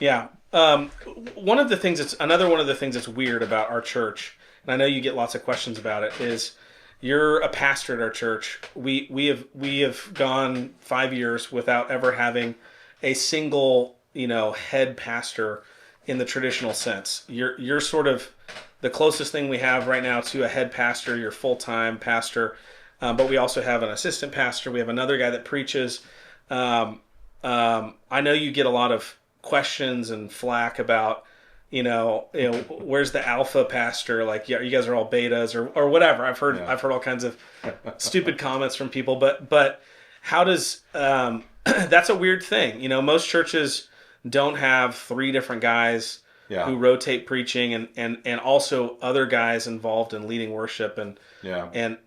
yeah. One of the things that's weird about our church, and I know you get lots of questions about it, is. You're a pastor at our church. We have gone 5 years without ever having a single head pastor in the traditional sense. You're sort of the closest thing we have right now to a head pastor. You're full-time pastor, but we also have an assistant pastor. We have another guy that preaches. I know you get a lot of questions and flack about, where's the alpha pastor? Like, yeah, you guys are all betas or whatever. I've heard all kinds of stupid comments from people, but how does that's a weird thing. Most churches don't have 3 different guys who rotate preaching and also other guys involved in leading worship and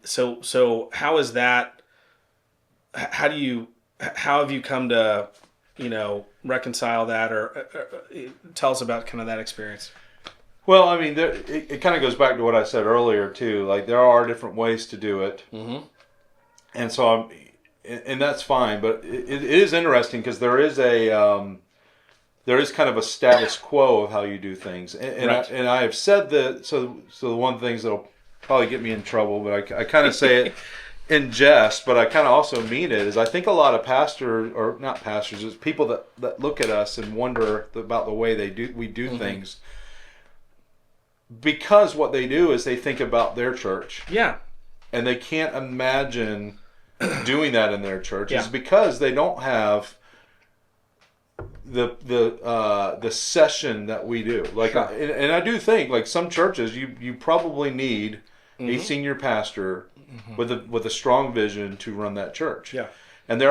so how is that? How have you come to reconcile that or tell us about kind of that experience? Well, I mean, it kind of goes back to what I said earlier too. Like there are different ways to do it, and so and that's fine. But it is interesting because there is kind of a status quo of how you do things, and I have said that. So the one thing that'll probably get me in trouble, but I kind of say it in jest, but I kind of also mean it. Is I think a lot of pastors, or not pastors, is people that look at us and wonder about the way we do things. Because what they do is they think about their church. Yeah. And they can't imagine doing that in their church. It's because they don't have the session that we do. Like, and I do think, like some churches, you probably need a senior pastor with a strong vision to run that church. Yeah. And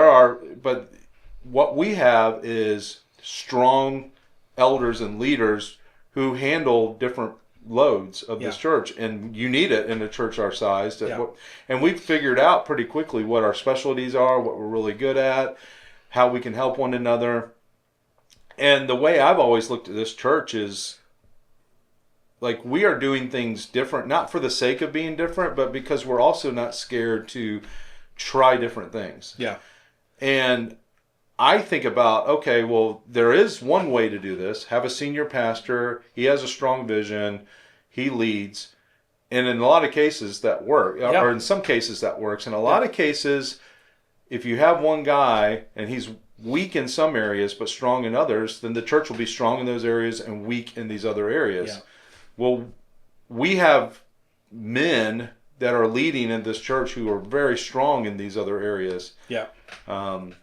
but what we have is strong elders and leaders who handle different loads of this church, and you need it in a church our size. And we've figured out pretty quickly what our specialties are, what we're really good at, how we can help one another. And the way I've always looked at this church is like we are doing things different, not for the sake of being different, but because we're also not scared to try different things. Yeah. And I think about, okay, well, there is one way to do this. Have a senior pastor. He has a strong vision. He leads. And in a lot of cases that work, or in some cases that works. In a lot of cases, if you have one guy and he's weak in some areas but strong in others, then the church will be strong in those areas and weak in these other areas. Yeah. Well, we have men that are leading in this church who are very strong in these other areas. Yeah. When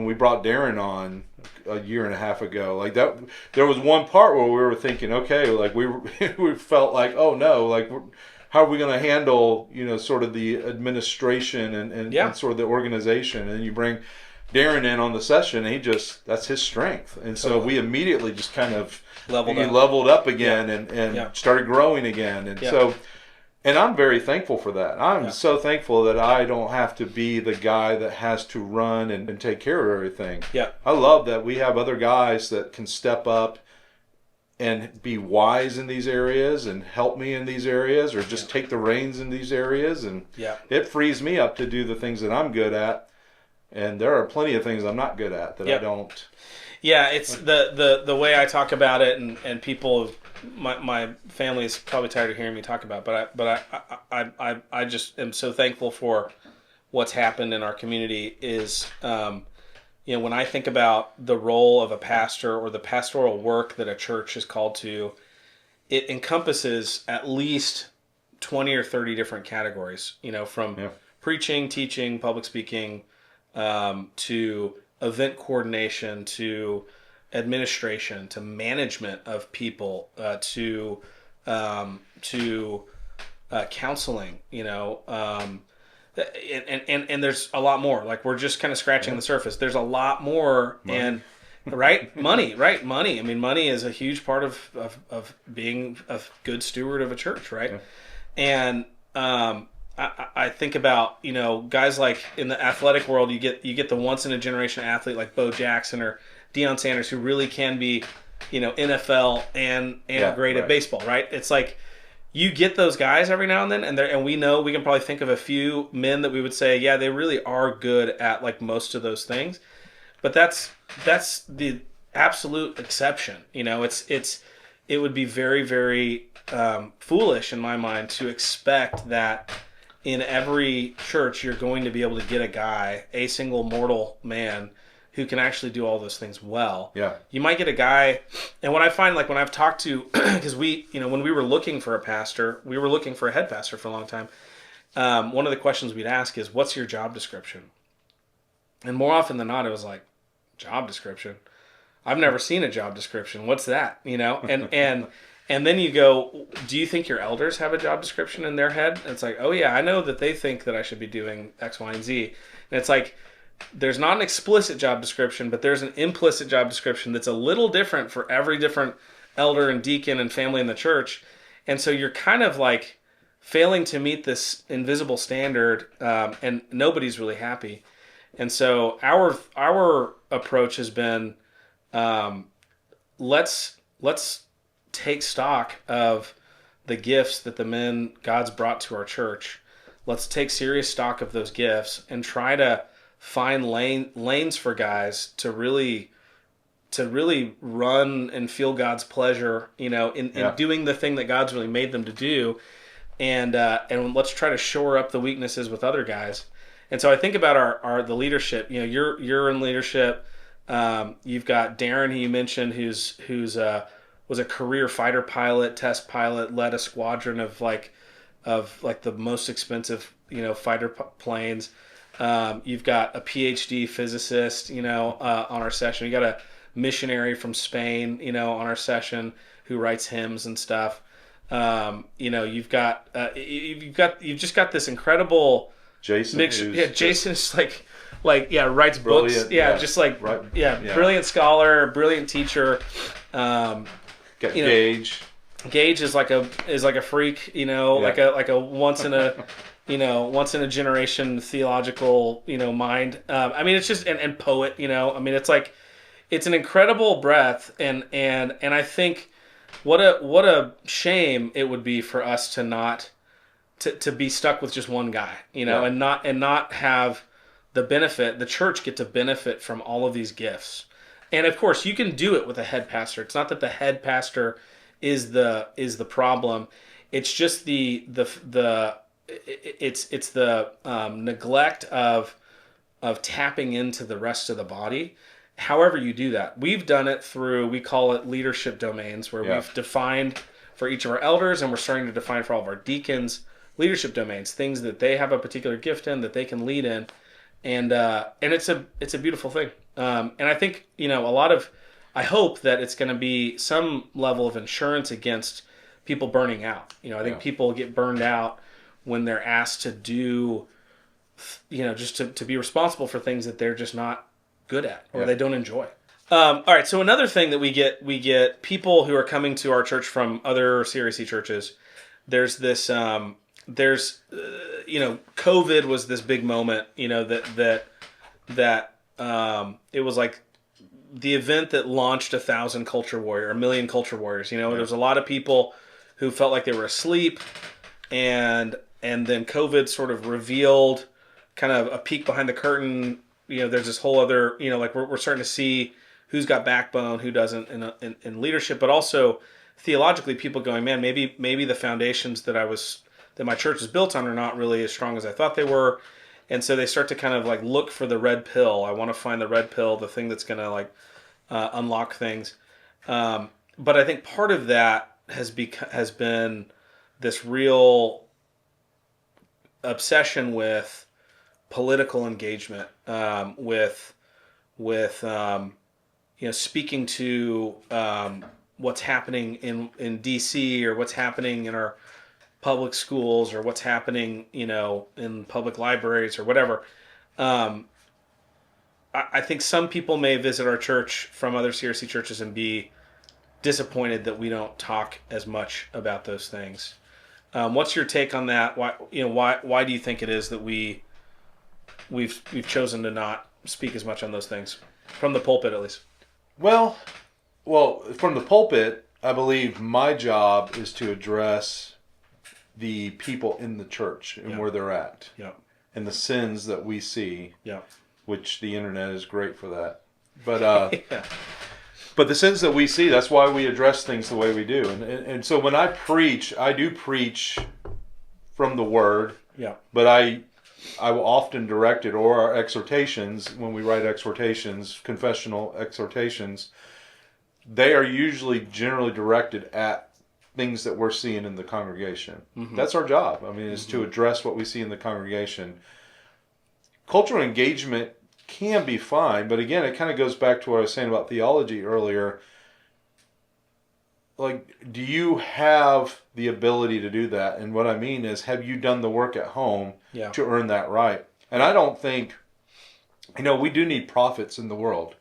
we brought Darren on a year and a half ago, like that, there was one part where we were thinking, okay, like we felt like, oh no, like how are we going to handle, sort of the administration and sort of the organization, and you bring Darren in on the session, and that's his strength, and so we immediately just kind of leveled up again and started growing again, and so. And I'm very thankful for that. I'm so thankful that I don't have to be the guy that has to run and take care of everything. Yeah. I love that we have other guys that can step up and be wise in these areas and help me in these areas, or just take the reins in these areas. And it frees me up to do the things that I'm good at. And there are plenty of things I'm not good at that I don't. Yeah, it's the way I talk about it, and people, my family is probably tired of hearing me talk about it, but I just am so thankful for what's happened in our community. Is when I think about the role of a pastor or the pastoral work that a church is called to, it encompasses at least 20 or 30 different categories. From preaching, teaching, public speaking, to event coordination, to administration, to management of people, to counseling, and there's a lot more. Like, we're just kind of scratching the surface. There's a lot more. Money. And money. I mean, money is a huge part of being a good steward of a church, right? Yeah. And I think about, guys like in the athletic world, you get the once in a generation athlete like Bo Jackson or Deion Sanders, who really can be, NFL and great at baseball, right? It's like you get those guys every now and then, and we know we can probably think of a few men that we would say, yeah, they really are good at like most of those things, but that's the absolute exception. It would be very, very foolish in my mind to expect that in every church you're going to be able to get a single mortal man who can actually do all those things well. Yeah. You might get a guy, and what I find, like when I've talked to, because when we were looking for a pastor, we were looking for a head pastor for a long time. One of the questions we'd ask is, what's your job description? And more often than not, it was like, job description. I've never seen a job description. What's that? And then you go, do you think your elders have a job description in their head? And it's like, oh yeah, I know that they think that I should be doing X, Y, and Z. And it's like, there's not an explicit job description, but there's an implicit job description that's a little different for every different elder and deacon and family in the church. And so you're kind of like failing to meet this invisible standard, and nobody's really happy. And so our approach has been, let's take stock of the gifts that the men God's brought to our church. Let's take serious stock of those gifts and try to find lanes for guys to really run and feel God's pleasure, in doing the thing that God's really made them to do. And let's try to shore up the weaknesses with other guys. And so I think about the leadership. You're in leadership. You've got Darren, who you mentioned, who's was a career fighter pilot, test pilot, led a squadron of the most expensive fighter planes. You've got a PhD physicist, on our session. You got a missionary from Spain, on our session who writes hymns and stuff. You've just got this incredible Jason. mix. Yeah, Jason is writes books. Brilliant scholar, brilliant teacher. Got Gage. Gage is like a freak, like a once in a generation theological, mind. It's just and poet, it's an incredible breadth, and I think what a shame it would be for us to not to be stuck with just one guy, and not have the church get to benefit from all of these gifts. And of course, you can do it with a head pastor. It's not that the head pastor is the problem. It's just the neglect of tapping into the rest of the body. However you do that, we've done it through, we call it leadership domains, where we've defined for each of our elders, and we're starting to define for all of our deacons leadership domains, things that they have a particular gift in that they can lead in, and it's a beautiful thing. And I think I hope that it's going to be some level of insurance against people burning out. I think people get burned out when they're asked to do, just to be responsible for things that they're just not good at or they don't enjoy. All right. So another thing that we get people who are coming to our church from other CRC churches. There's this, COVID was this big moment, that it was like the event that launched 1,000 culture warrior, 1,000,000 culture warriors. There was a lot of people who felt like they were asleep, and then COVID sort of revealed kind of a peek behind the curtain. There's this whole other, we're starting to see who's got backbone, who doesn't in leadership, but also theologically, people going, man, maybe the foundations that my church is built on are not really as strong as I thought they were. And so they start to kind of look for the red pill. I want to find the red pill, the thing that's going to unlock things. But I think part of that has been this real obsession with political engagement, with speaking to what's happening in DC, or what's happening in our public schools, or what's happening, in public libraries or whatever. I think some people may visit our church from other CRC churches and be disappointed that we don't talk as much about those things. What's your take on that? Why do you think it is that we've chosen to not speak as much on those things from the pulpit, at least? Well, from the pulpit, I believe my job is to address the people in the church and where they're at, and the sins that we see, which the internet is great for that. But but the sins that we see, that's why we address things the way we do. And so when I do preach from the Word. But I will often direct it, or our exhortations, when we write exhortations, confessional exhortations, they are usually generally directed at things that we're seeing in the congregation. Mm-hmm. That's our job. Is to address what we see in the congregation. Cultural engagement can be fine. But again, it kind of goes back to what I was saying about theology earlier. Like, do you have the ability to do that? And what I mean is, have you done the work at home to earn that right? And I don't think, we do need prophets in the world.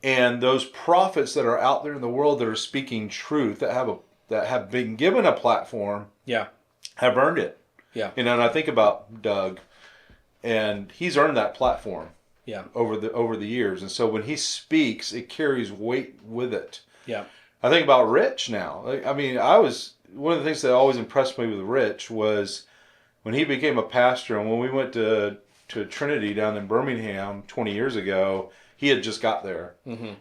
And those prophets that are out there in the world that are speaking truth, that have been given a platform, have earned it. Yeah. And I think about Doug, and he's earned that platform. Yeah. Over the years, and so when he speaks, it carries weight with it. Yeah. I think about Rich now. I mean, one of the things that always impressed me with Rich was when he became a pastor, and when we went to Trinity down in Birmingham 20 years ago, he had just got there. Mm-hmm.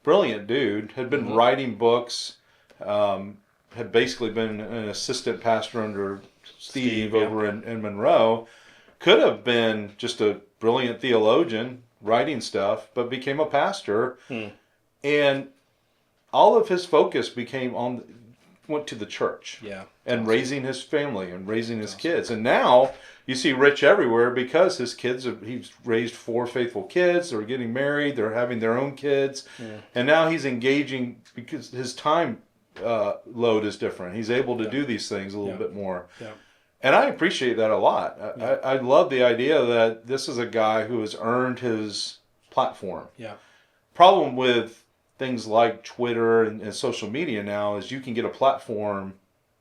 Brilliant dude, had been writing books, had basically been an assistant pastor under Steve over in Monroe. Could have been just a brilliant theologian writing stuff, but became a pastor. And all of his focus went to the church, and raising his family and raising his kids. And now you see Rich everywhere because he's raised 4 faithful kids. They're getting married. They're having their own kids, and now he's engaging because his time load is different. He's able to do these things a little bit more. Yeah. And I appreciate that a lot. I love the idea that this is a guy who has earned his platform. Yeah. Problem with things like Twitter and social media now is you can get a platform.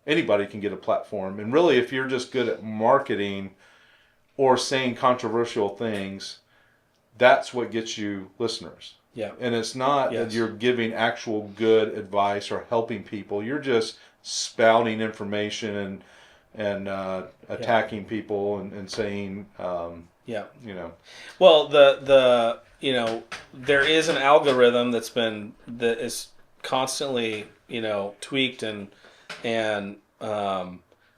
Anybody can get a platform. And really, if you're just good at marketing or saying controversial things, that's what gets you listeners. Yeah. And it's not that you're giving actual good advice or helping people. You're just spouting information and attacking people and saying, Well, there is an algorithm that is constantly, tweaked and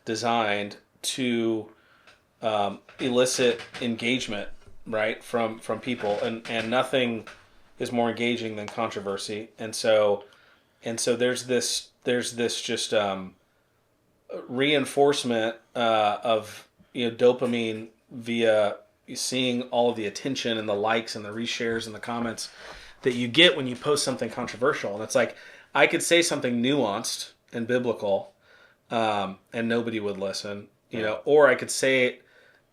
designed to elicit engagement, right, from people, and nothing is more engaging than controversy, and so there's this just reinforcement of dopamine via seeing all of the attention and the likes and the reshares and the comments that you get when you post something controversial. And it's like, I could say something nuanced and biblical, and nobody would listen, or I could say it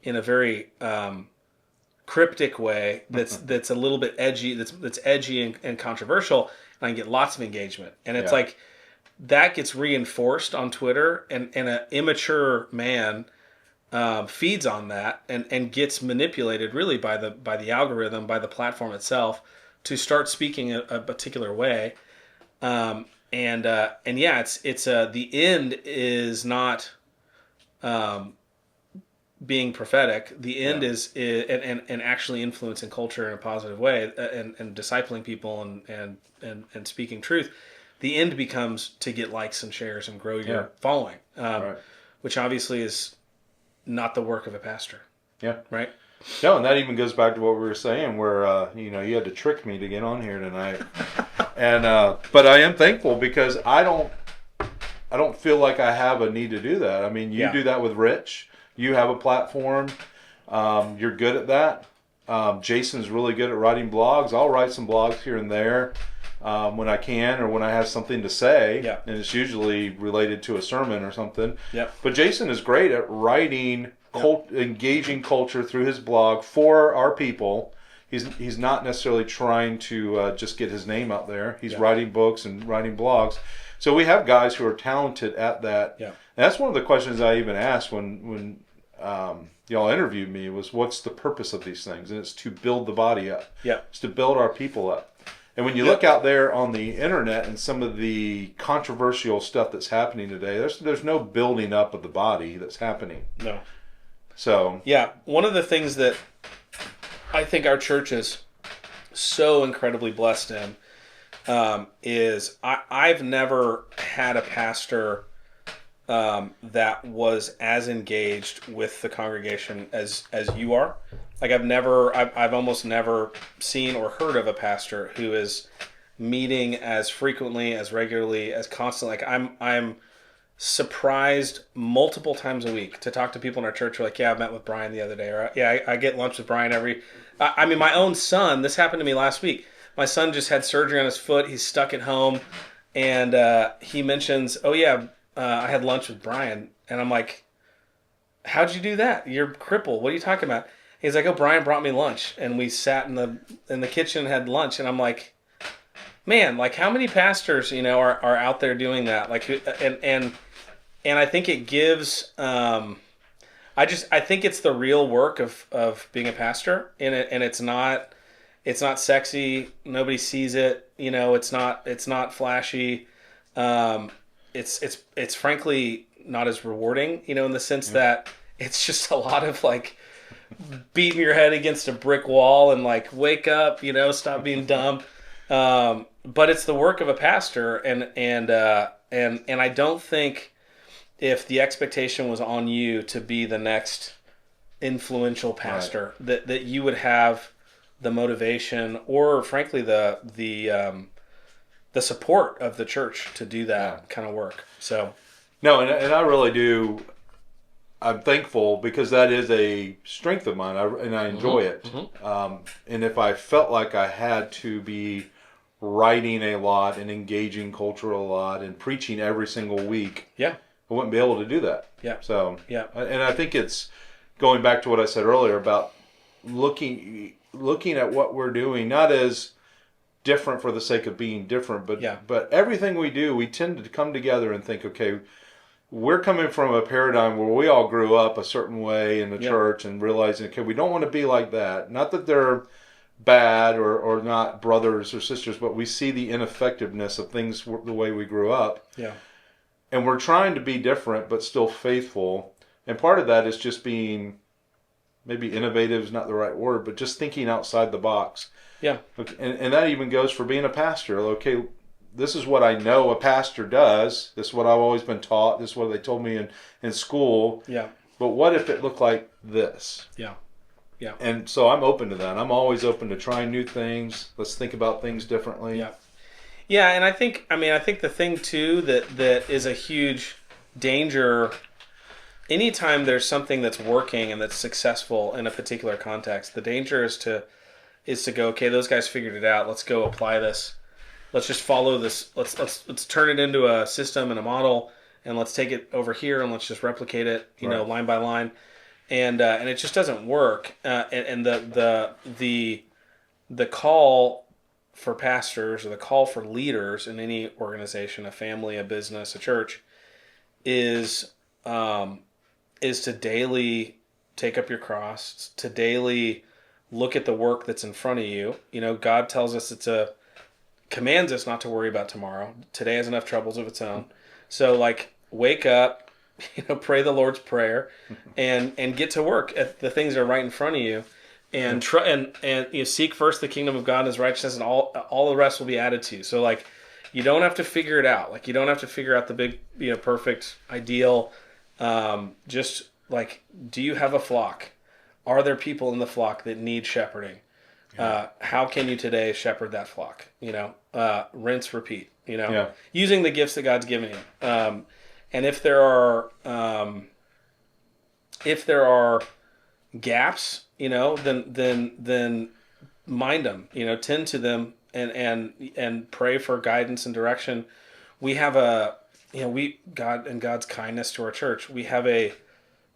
in a very cryptic way that's a little bit edgy, that's edgy and controversial, and I get lots of engagement. And it's like, that gets reinforced on Twitter, and an immature man feeds on that and gets manipulated really by the algorithm, by the platform itself, to start speaking a particular way. It's the end is not being prophetic. The end is actually influencing culture in a positive way, and discipling people and speaking truth. The end becomes to get likes and shares and grow your following, which obviously is not the work of a pastor. Yeah. Right? No, and that even goes back to what we were saying, where you had to trick me to get on here tonight. And but I am thankful because I don't feel like I have a need to do that. I mean, you do that with Rich. You have a platform. You're good at that. Jason's really good at writing blogs. I'll write some blogs here and there when I can, or when I have something to say. Yeah. And it's usually related to a sermon or something. Yeah. But Jason is great at writing engaging culture through his blog for our people. He's not necessarily trying to just get his name out there. He's writing books and writing blogs. So we have guys who are talented at that. Yeah. And that's one of the questions I even asked when y'all interviewed me was, what's the purpose of these things? And it's to build the body up. Yeah. It's to build our people up. And when you look out there on the internet and some of the controversial stuff that's happening today, there's no building up of the body that's happening. No. So one of the things that I think our church is so incredibly blessed in is I've never had a pastor that was as engaged with the congregation as you are. Like I've almost never seen or heard of a pastor who is meeting as frequently, as regularly, as constantly. Like I'm surprised multiple times a week to talk to people in our church who are like, yeah, I met with Brian the other day, or yeah, I get lunch with Brian I mean, my own son, this happened to me last week. My son just had surgery on his foot. He's stuck at home. And he mentions, oh, yeah, I had lunch with Brian. And I'm like, how'd you do that? You're crippled. What are you talking about? He's like, oh, Brian brought me lunch. And we sat in the kitchen and had lunch. And I'm like, man, like how many pastors, are out there doing that? Like, and I think it gives, I think it's the real work of being a pastor, and it's not sexy. Nobody sees it. It's not flashy. It's frankly not as rewarding. In the sense that it's just a lot of like beating your head against a brick wall and like wake up. Stop being dumb. But it's the work of a pastor, and I don't think if the expectation was on you to be the next influential pastor, right, that you would have the motivation or frankly the support of the church to do that kind of work. So no, and I really do. I'm thankful because that is a strength of mine, and I enjoy it. Mm-hmm. And if I felt like I had to be writing a lot and engaging culture a lot and preaching every single week, I wouldn't be able to do that. Yeah. So and I think it's going back to what I said earlier about looking at what we're doing, not as different for the sake of being different, but everything we do, we tend to come together and think, okay, we're coming from a paradigm where we all grew up a certain way in the church and realizing, okay, we don't want to be like that. Not that they're bad or not brothers or sisters, but we see the ineffectiveness of things the way we grew up. Yeah. And we're trying to be different, but still faithful. And part of that is just being, maybe innovative is not the right word, but just thinking outside the box. Yeah. And that even goes for being a pastor. Okay, this is what I know a pastor does. This is what I've always been taught. This is what they told me in school. Yeah. But what if it looked like this? Yeah. Yeah. And so I'm open to that. I'm always open to trying new things. Let's think about things differently. Yeah. Yeah, and I think the thing too that is a huge danger, anytime there's something that's working and that's successful in a particular context, the danger is to go, okay, those guys figured it out. Let's go apply this. Let's just follow this. Let's turn it into a system and a model, and let's take it over here and let's just replicate it, line by line, and it just doesn't work. And the call for pastors or the call for leaders in any organization, a family, a business, a church, is to daily take up your cross, to daily look at the work that's in front of you. God tells us commands us not to worry about tomorrow. Today has enough troubles of its own. So like wake up, pray the Lord's Prayer and get to work at the things that are right in front of you. And seek first the kingdom of God and His righteousness, and all the rest will be added to you. So like, you don't have to figure it out. Like you don't have to figure out the big, perfect ideal. Just like, do you have a flock? Are there people in the flock that need shepherding? How can you today shepherd that flock? Rinse, repeat. Using the gifts that God's given you. And if there are gaps, then mind them, tend to them and pray for guidance and direction. We have God's kindness to our church. We have a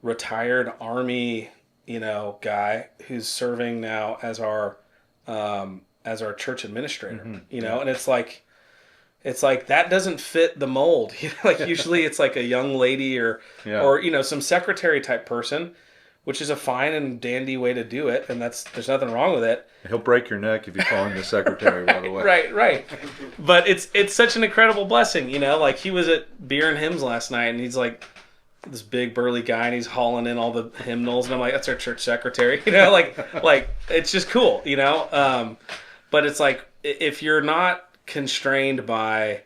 retired Army, guy who's serving now as our church administrator, and it's like that doesn't fit the mold. Like usually it's like a young lady or some secretary type person, which is a fine and dandy way to do it, and there's nothing wrong with it. He'll break your neck if you call him the secretary, by the way. Right. But it's such an incredible blessing, like he was at Beer and Hymns last night, and he's like this big burly guy, and he's hauling in all the hymnals, and I'm like, that's our church secretary, like it's just cool, But it's like, if you're not constrained by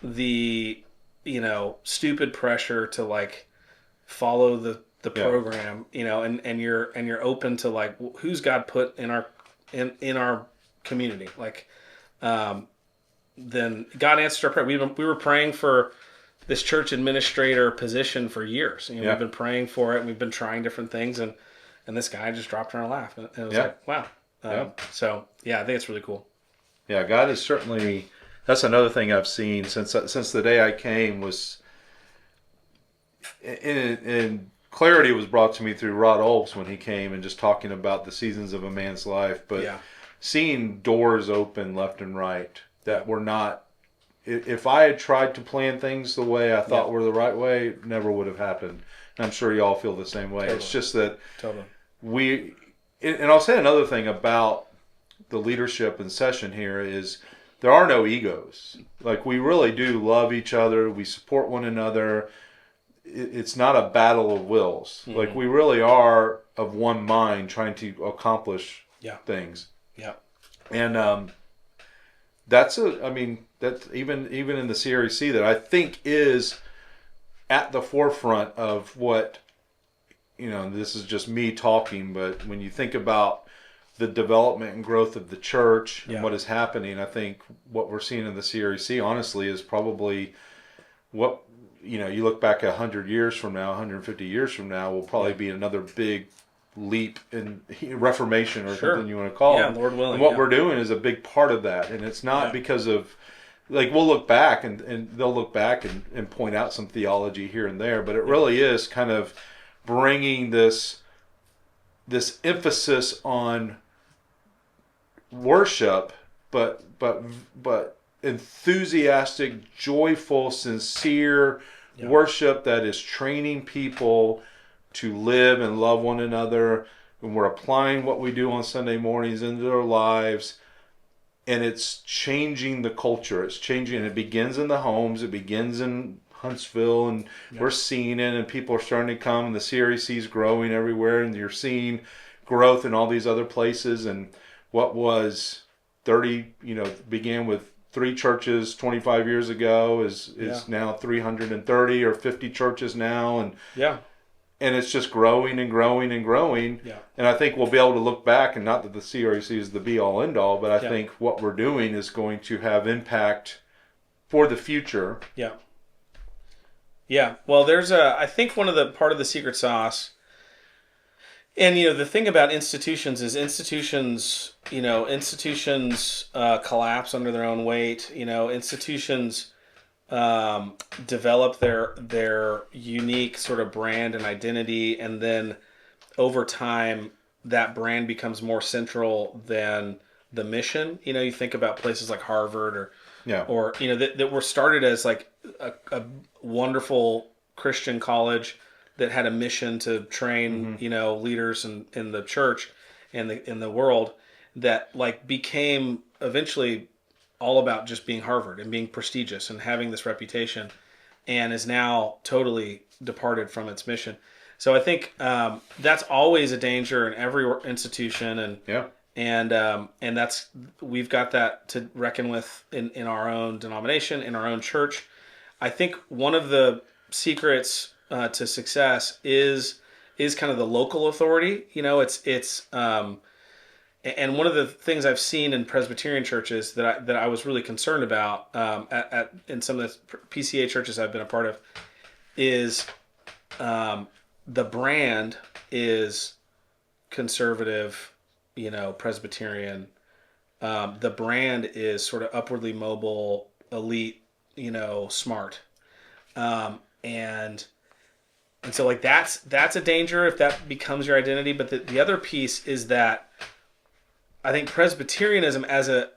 the, stupid pressure to like follow the program, and you're open to like, who's God put in our community, like, then God answered our prayer. We were praying for this church administrator position for years. You know, we've been praying for it. And we've been trying different things, and this guy just dropped in our lap, and it was like, wow. So yeah, I think it's really cool. Yeah, God is certainly. That's another thing I've seen since the day I came was, in clarity was brought to me through Rod Olds when he came and just talking about the seasons of a man's life, but seeing doors open left and right that were not. If I had tried to plan things the way I thought were the right way, it never would have happened. And I'm sure y'all feel the same way. Totally. It's just that and I'll say another thing about the leadership in session here is there are no egos. Like, we really do love each other. We support one another. It's not a battle of wills. Mm-hmm. Like, we really are of one mind trying to accomplish things. Yeah. And that's even in the CREC that I think is at the forefront of what, this is just me talking, but when you think about the development and growth of the church and what is happening, I think what we're seeing in the CREC, honestly, is probably what, you look back 100 years from now, 150 years from now, will probably be another big leap in reformation or something you want to call it. Lord willing. And what we're doing is a big part of that. And it's not because of, like, we'll look back and they'll look back and point out some theology here and there, but it really is kind of bringing this emphasis on worship, but enthusiastic, joyful, sincere worship that is training people to live and love one another, and we're applying what we do on Sunday mornings into their lives, and it's changing the culture. It's changing. It begins in the homes. It begins in Huntsville, and we're seeing it, and people are starting to come, and the CREC is growing everywhere, and you're seeing growth in all these other places. And what was 30, began with 3 churches 25 years ago is now 330 or 50 churches now, and it's just growing and growing and growing. Yeah. And I think we'll be able to look back, and not that the CREC is the be-all, end-all, but I think what we're doing is going to have impact for the future. Yeah. Yeah. Well, I think part of the secret sauce, and the thing about institutions is institutions collapse under their own weight. Institutions develop their unique sort of brand and identity, and then over time that brand becomes more central than the mission. You think about places like Harvard or that were started as like a wonderful Christian college that had a mission to train leaders in the church and in the world, that like became eventually all about just being Harvard and being prestigious and having this reputation, and is now totally departed from its mission. So I think that's always a danger in every institution, and that's, we've got that to reckon with in our own denomination, in our own church. I think one of the secrets to success is kind of the local authority. And one of the things I've seen in Presbyterian churches that I was really concerned about in some of the PCA churches I've been a part of is the brand is conservative, Presbyterian. The brand is sort of upwardly mobile, elite, smart, and so like that's a danger if that becomes your identity. But the other piece is that I think Presbyterianism as a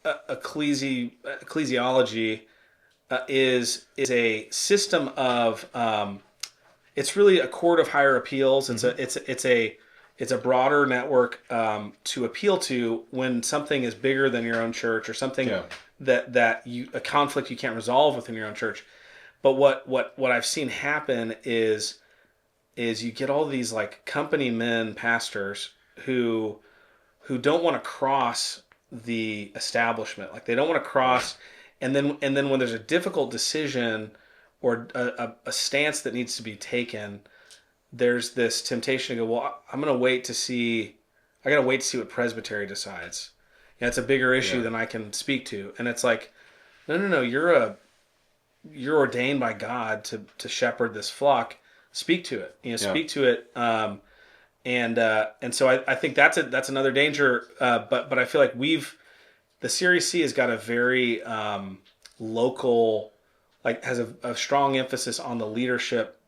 ecclesiology is a system of it's really a court of higher appeals. It's a broader network to appeal to when something is bigger than your own church, or something that a conflict you can't resolve within your own church. But what I've seen happen is you get all these like company men pastors who don't want to cross the establishment. Like, they don't want to cross, and then when there's a difficult decision or a stance that needs to be taken, there's this temptation to go, well, I got to wait to see what Presbytery decides. It's a bigger issue than I can speak to. And it's like, no, you're you're ordained by God to shepherd this flock. Speak to it, speak to it. And so I think that's another danger. But I feel like the Series C has got a very local, like has a strong emphasis on the leadership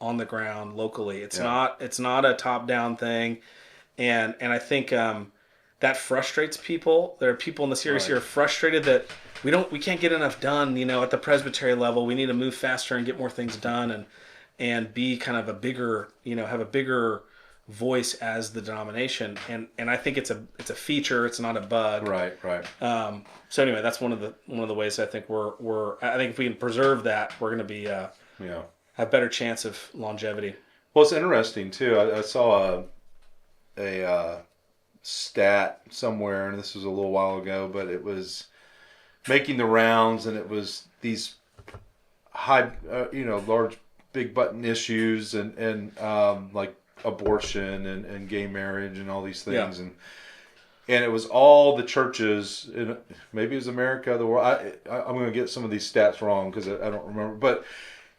on the ground locally. It's not a top down thing, and I think that frustrates people. There are people in the Series C who are frustrated that we can't get enough done. At the presbytery level, we need to move faster and get more things done, and be kind of a bigger, have a bigger voice as the denomination. And I think it's a feature. It's not a bug. Right. So anyway, that's one of the ways I think I think if we can preserve that, we're going to be have better chance of longevity. Well, it's interesting too. I saw a stat somewhere, and this was a little while ago, but it was making the rounds, and it was these high, large, big button issues, and like abortion and gay marriage and all these things, and it was all the churches, maybe it was America, the world. I'm going to get some of these stats wrong because I don't remember, but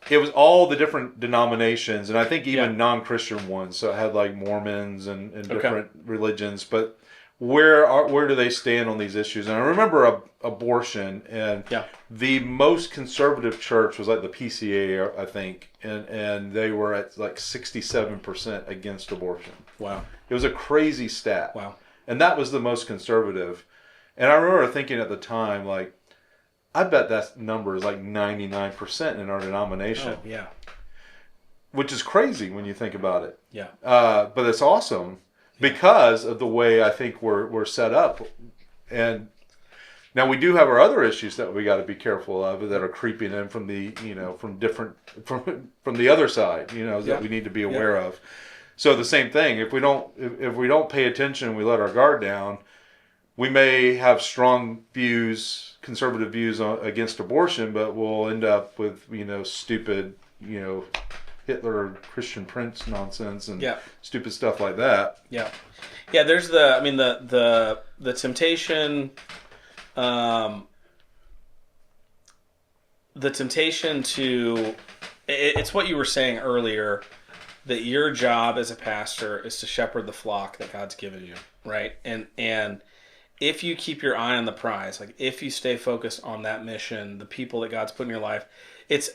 it was all the different denominations, and I think even non-Christian ones. So it had like Mormons and different religions. But where do they stand on these issues? And I remember abortion, and the most conservative church was like the PCA, I think, and they were at like 67% against abortion. Wow, it was a crazy stat. Wow, and that was the most conservative. And I remember thinking at the time, like, I bet that number is like 99% in our denomination. Oh, yeah. Which is crazy when you think about it. Yeah. But it's awesome because of the way I think we're set up. And now we do have our other issues that we got to be careful of that are creeping in from the, from the other side, that we need to be aware of. So the same thing, if we don't pay attention, we let our guard down, we may have strong views, conservative views against abortion, but we'll end up with, stupid, Hitler Christian Prince nonsense and stupid stuff like that. Yeah. Yeah, there's the temptation, to, it's what you were saying earlier, that your job as a pastor is to shepherd the flock that God's given you, right? And if you keep your eye on the prize, like if you stay focused on that mission, the people that God's put in your life,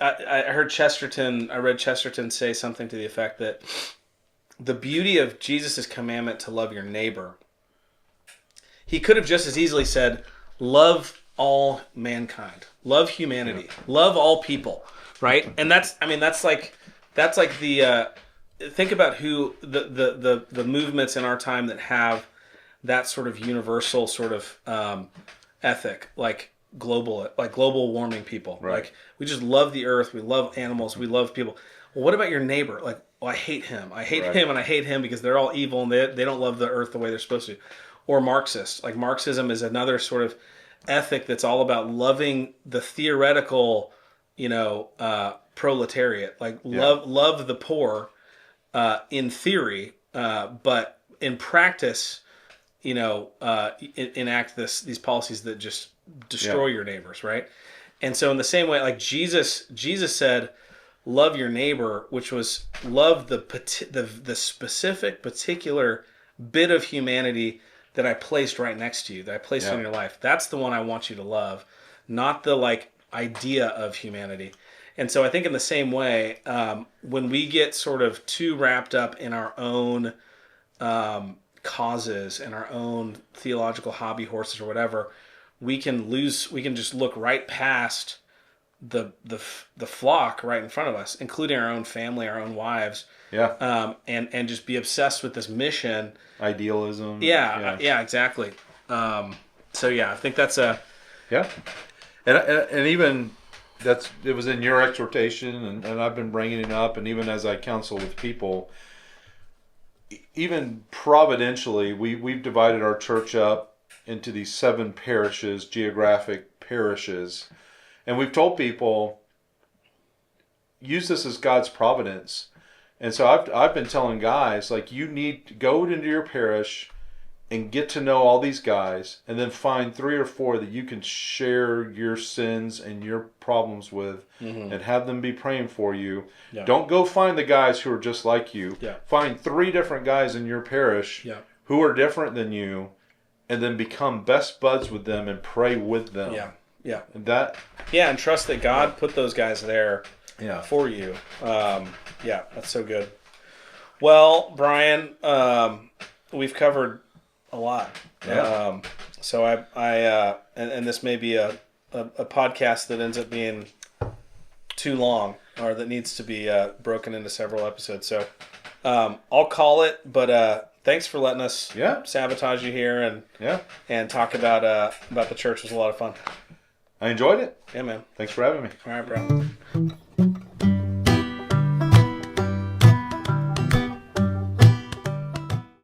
I read Chesterton say something to the effect that the beauty of Jesus' commandment to love your neighbor, he could have just as easily said, love all mankind, love humanity, love all people, right? And that's like the, think about who the movements in our time that have that sort of universal sort of ethic, like global warming people. Right. Like, we just love the earth, we love animals, we love people. Well, what about your neighbor? Like, I hate him. I hate him, and I hate him because they're all evil and they don't love the earth the way they're supposed to. Or Marxist. Like, Marxism is another sort of ethic that's all about loving the theoretical, proletariat. Like, love the poor in theory, but in practice, enact these policies that just destroy your neighbors, right? And so in the same way, like Jesus said, love your neighbor, which was love the specific, particular bit of humanity that I placed right next to you, that I placed in your life. That's the one I want you to love, not the idea of humanity. And so I think in the same way, when we get sort of too wrapped up in our own causes and our own theological hobby horses or whatever, we can just look right past the flock right in front of us, including our own family, our own wives. And just be obsessed with this mission. Idealism. Yeah, exactly. I think that's a... Yeah. And even it was in your exhortation, and I've been bringing it up, and even as I counsel with people, even providentially, we've divided our church up into these 7 parishes, geographic parishes, and we've told people, use this as God's providence. And so I've been telling guys, like, you need to go into your parish and get to know all these guys, and then find 3 or 4 that you can share your sins and your problems with, and have them be praying for you. Yeah. Don't go find the guys who are just like you. Yeah. Find 3 different guys in your parish who are different than you, and then become best buds with them and pray with them. Yeah, yeah. And trust that God put those guys there for you. That's so good. Well, Brian, we've covered a lot. Yeah. So I this may be a podcast that ends up being too long, or that needs to be broken into several episodes. So I'll call it. But thanks for letting us sabotage you here and talk about the church. It was a lot of fun. I enjoyed it. Yeah, man. Thanks for having me. All right, bro.